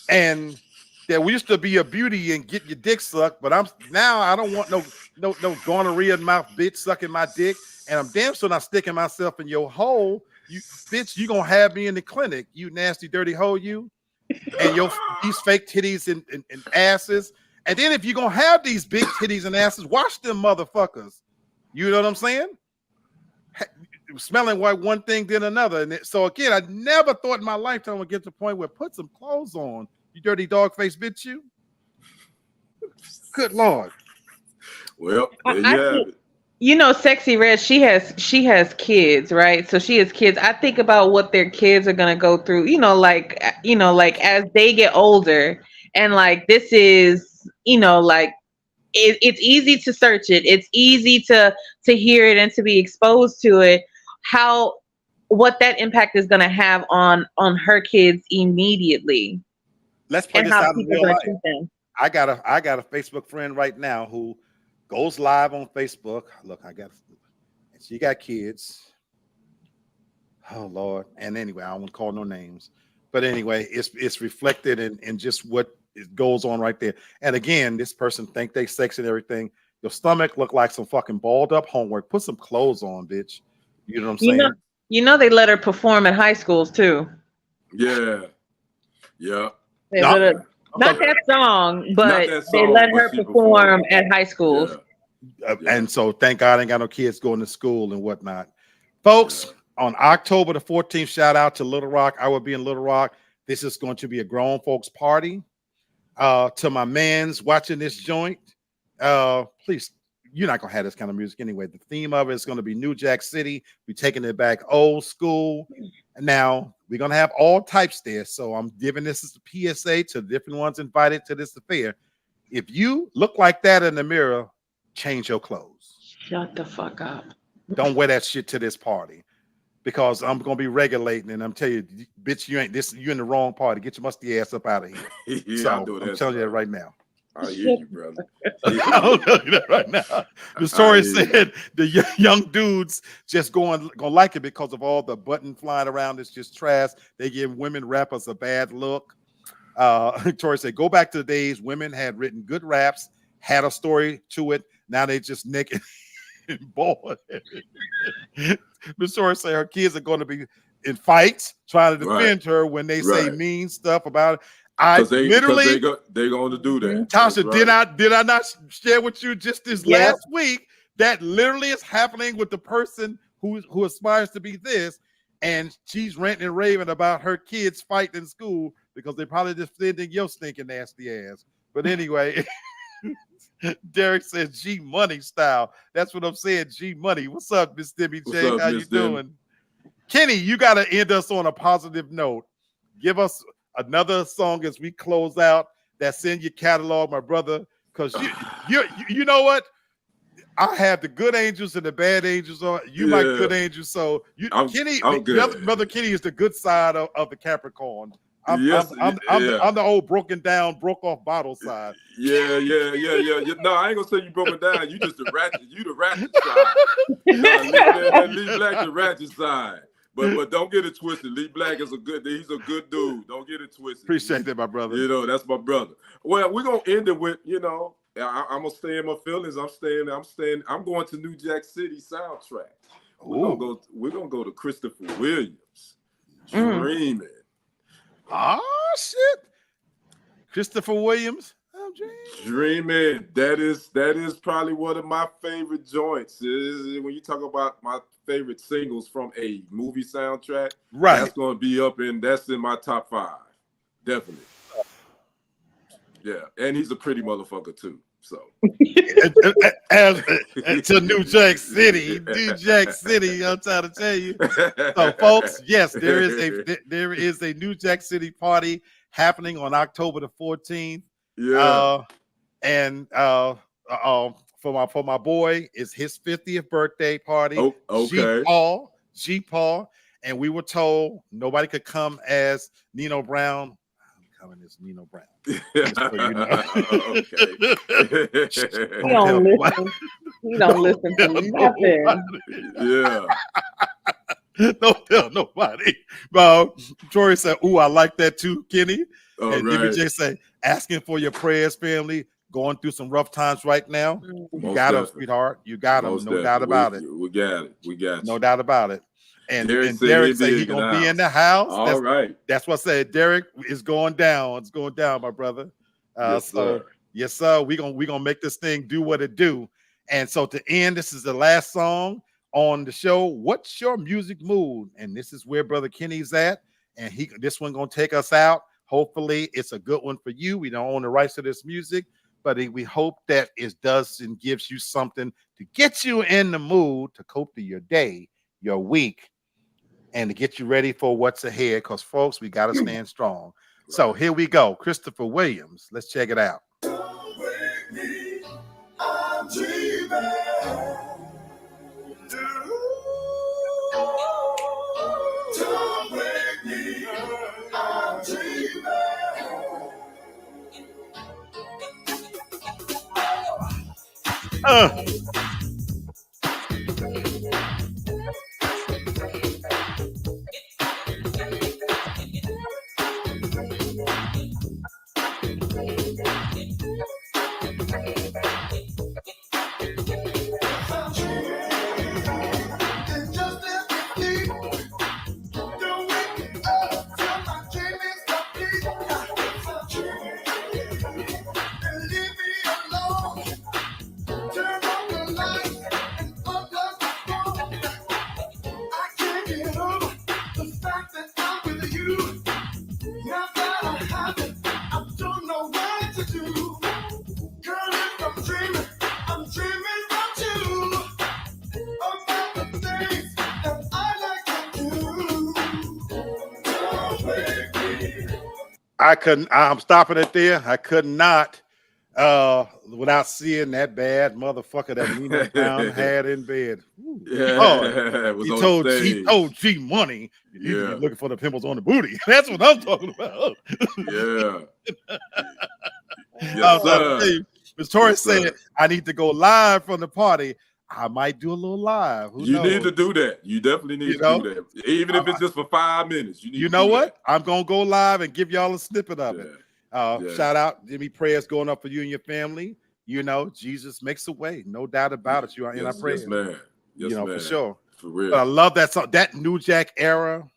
And there used to be a beauty in getting your dick sucked, but I don't want no gonorrhea mouth bitch sucking my dick, and I'm damn sure not sticking myself in your hole. You bitch, you gonna have me in the clinic, you nasty dirty hoe, you, and these fake titties and asses. And then if you're gonna have these big titties and asses, wash them motherfuckers. You know what I'm saying? Smelling like one thing then another. And so again, I never thought in my lifetime would get to the point where put some clothes on, you dirty dog face bitch, you. Good Lord. Well, there you have it. You know, Sexy Red, she has kids, right? So she has kids. I think about what their kids are gonna go through, like as they get older, and like this is, like it's easy to search it. It's easy to hear it and to be exposed to it. What that impact is gonna have on her kids immediately. Let's play this out in real life. I got a Facebook friend right now who goes live on Facebook. Look, she got kids. Oh Lord. And anyway, I won't call no names. But anyway, it's reflected in just what goes on right there. And again, this person think they sex and everything. Your stomach look like some fucking balled up homework. Put some clothes on, bitch. You know what I'm saying? They let her perform at high schools too. Yeah. Yeah. Not that song, but they let her perform at high schools. Yeah. And so thank God I ain't got no kids going to school and whatnot. Folks, on October the 14th, shout out to Little Rock. I will be in Little Rock. This is going to be a grown folks party. To my mans watching this joint, please, you're not going to have this kind of music anyway. The theme of it is going to be New Jack City. We're taking it back old school. Now, we're going to have all types there. So I'm giving this as a PSA to different ones invited to this affair. If you look like that in the mirror, change your clothes. Shut the fuck up. Don't wear that shit to this party, because I'm gonna be regulating, and I'm telling you, bitch, you're in the wrong party. Get your musty ass up out of here. Yeah, so I'll do I'm that, telling you that right now. I hear you, brother. I'll tell you that right now. The story said the young dudes just gonna like it because of all the button flying around. It's just trash. They give women rappers a bad look. Tori said, go back to the days women had written good raps, had a story to it. Now they just naked and bored. Miss Tori said her kids are going to be in fights trying to defend her when they say mean stuff about it. They're going to do that. Tasha, did I not share with you just this last week that literally is happening with the person who aspires to be this, and she's ranting and raving about her kids fighting in school because they're probably defending your stinking nasty ass. But anyway, Derek says G Money style. That's what I'm saying. G Money. What's up, Miss Debbie J? How you doing? Kenny, you got to end us on a positive note. Give us another song as we close out that's in your catalog, my brother. Because you know what? I have the good angels and the bad angels on. You my good angels. So Kenny, brother Kenny is the good side of the Capricorn. I'm the old broken down, broke off bottle side. Yeah. No, I ain't gonna say you broke it down. You just the ratchet. You the ratchet side. Lee Black the ratchet side. But don't get it twisted. Lee Black is he's a good dude. Don't get it twisted. Appreciate that, my brother. That's my brother. Well, we're gonna end it with, I'm gonna stay in my feelings. I'm going to New Jack City soundtrack. We're gonna go to Christopher Williams. Dreaming. Oh shit. Christopher Williams. I'm dreaming. That is probably one of my favorite joints. When you talk about my favorite singles from a movie soundtrack, right? That's going to be that's in my top 5, definitely. Yeah, and he's a pretty motherfucker too. So, to New Jack City, I'm trying to tell you. So, folks, yes, there is a New Jack City party happening on October the 14th. Yeah, for my boy, it's his 50th birthday party. Oh, okay. G Paul, and we were told nobody could come as Nino Brown. Coming as Nino Brown. So you know. He don't listen to nothing. Yeah. Don't tell nobody. Well, Tori said, "Ooh, I like that too, Kenny." All and right. DBJ say, "Asking for your prayers, family. Going through some rough times right now. You got them, sweetheart. You got them. No doubt about it. We got it. We got you. No doubt about it." And Derek said he's gonna be in the house. All right. That's what I said. Derek is going down. It's going down, my brother. Yes, sir. Yes, sir. We gonna make this thing do what it do. And so to end, this is the last song on the show. What's your music mood? And this is where Brother Kenny's at. And this one gonna take us out. Hopefully, it's a good one for you. We don't own the rights to this music, but we hope that it does and gives you something to get you in the mood to cope to your day, your week, and to get you ready for what's ahead, because folks, we got to stand strong. Right. So here we go. Christopher Williams. Let's check it out. Don't wake me, I'm dreaming. Don't wake me, I'm dreaming. Turn on the light. I'm stopping it there. I could not without seeing that bad motherfucker that Nino Brown had in bed. Ooh, Lord. It was He on told stage. G Money, you need to Yeah. be looking for the pimples on the booty. That's what I'm talking about. Yeah. Yes, sir. Miss Tori Yes, said, sir. I need to go live from the party. I might do a little live. Who You knows? need to do that. You definitely need You to know? do that. Even if it's just for 5 minutes. You need You to know do what? that. I'm gonna go live and give y'all a snippet of it. Yeah. Shout out, Jimmy. Prayers going up for you and your family. You know, Jesus makes a way, no doubt about it. You are in our prayers. Yes, man. Yes, you know, man. for sure. For real. But I love that song. That New Jack era.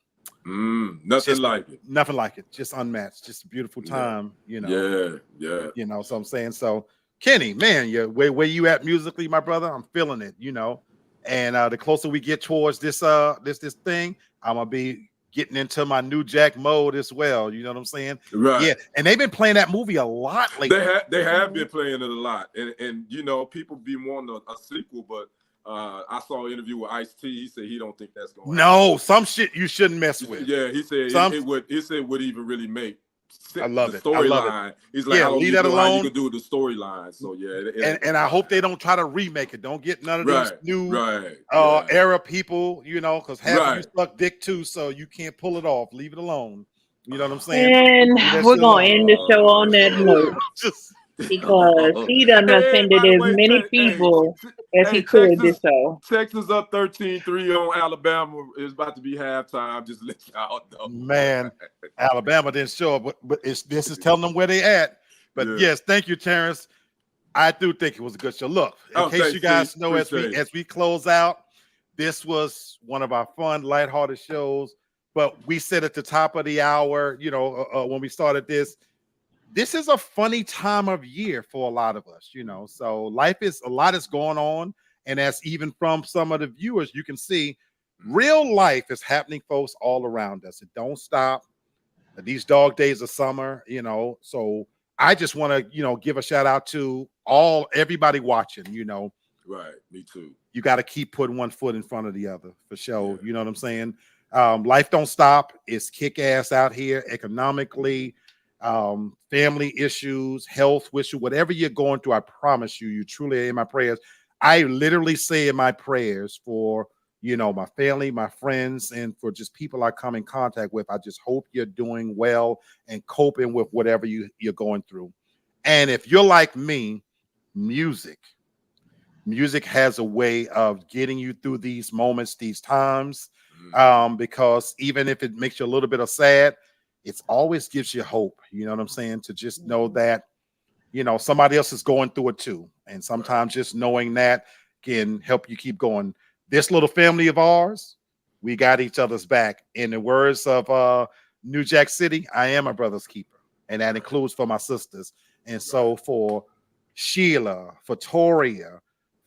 Nothing like it. Nothing like it. Just unmatched. Just a beautiful time. You know. Yeah. You know, so I'm saying. So Kenny, man, where you at musically, my brother? I'm feeling it, you know. And the closer we get towards this this thing, I'm gonna be getting into my New Jack mode as well. You know what I'm saying? Right. Yeah. And they've been playing that movie a lot lately. They have been playing it a lot. And you know, people be wanting a sequel, but I saw an interview with Ice-T. He said he don't think that's going to happen. Some shit you shouldn't mess with. Yeah, he said it would. He said it would even really make I love the it. I love storyline. it. He's like, Yeah, I don't leave even that know how you alone. could do the storyline. So yeah, And I hope they don't try to remake it. Don't get none of these new era people, you know, because half of you suck dick too, so you can't pull it off. Leave it alone. You know what I'm saying? And we're gonna end the show on that note. Because he done offended as many people as he could this show. Texas up 13-3 on Alabama. Is about to be halftime. Just let y'all know. Man, Alabama didn't show up, but this is telling them where they at. But yes, thank you, Terrence. I do think it was a good show. Look, in case you guys know, as we close out, this was one of our fun, lighthearted shows. But we said at the top of the hour, you know, when we started this is a funny time of year for a lot of us, you know. So a lot is going on. And as even from some of the viewers, you can see real life is happening, folks, all around us. It don't stop. These dog days of summer, you know. So I just want to, you know, give a shout out to everybody watching, you know. Right. Me too. You got to keep putting one foot in front of the other for sure. You know what I'm saying? Life don't stop. It's kick ass out here economically. Family issues, health issue, whatever you're going through, I promise you truly are in my prayers. I literally say in my prayers for, you know, my family, my friends, and for just people I come in contact with. I just hope you're doing well and coping with whatever you're going through. And if you're like me, music has a way of getting you through these moments, these times, because even if it makes you a little bit of sad, it always gives you hope, you know what I'm saying? To just know that, you know, somebody else is going through it too. And sometimes just knowing that can help you keep going. This little family of ours, we got each other's back. In the words of New Jack City, I am a brother's keeper. And that includes for my sisters. And so for Sheila, for Toria,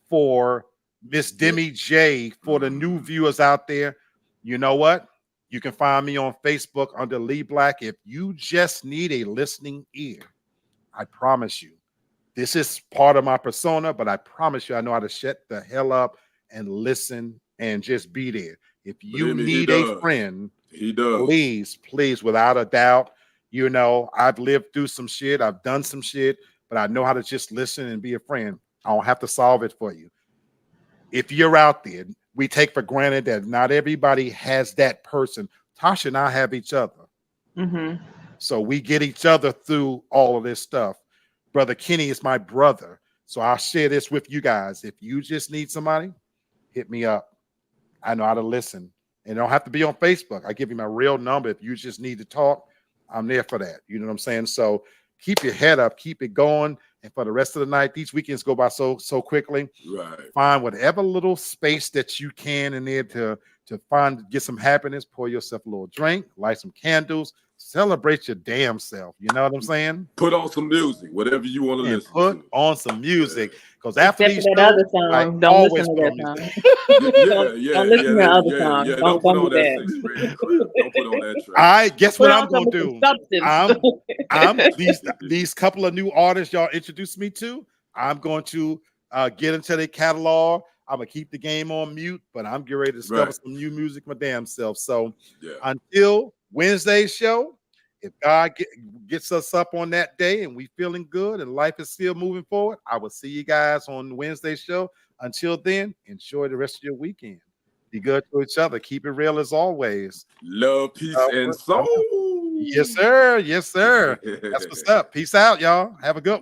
for Miss Demi J, for the new viewers out there, you know what? You can find me on Facebook under Lee Black. If you just need a listening ear, I promise you, this is part of my persona, but I promise you, I know how to shut the hell up and listen and just be there. If you need a friend, please, without a doubt, you know, I've lived through some shit. I've done some shit, but I know how to just listen and be a friend. I don't have to solve it for you. If you're out there, we take for granted that not everybody has that person. Tasha and I have each other. So we get each other through all of this stuff. Brother Kenny is my brother. So I'll share this with you guys. If you just need somebody, hit me up. I know how to listen. And it don't have to be on Facebook. I give you my real number. If you just need to talk, I'm there for that. You know what I'm saying? So keep your head up, keep it going. And for the rest of the night, these weekends go by so quickly. Right. Find whatever little space that you can in there to get some happiness. Pour yourself a little drink, light some candles, celebrate your damn self. You know what I'm saying? Put on some music, whatever you want to listen to. Put on some music. Because after Except these for that other song, don't listen to that song. Don't listen to other songs. Don't put on do that that. 6th grade crap. Don't put on that track. I guess what I'm gonna Put do. on some I'm these couple of new artists y'all introduced me to. I'm going to get into their catalog. I'm gonna keep the game on mute, but I'm getting ready to discover some new music my damn self. So until Wednesday's show, If God gets us up on that day and we feeling good and life is still moving forward, I will see you guys on Wednesday's show. Until then, enjoy the rest of your weekend. Be good to each other. Keep it real as always. Love, peace, and soul. Yes, sir. Yes, sir. That's what's up. Peace out, y'all. Have a good one.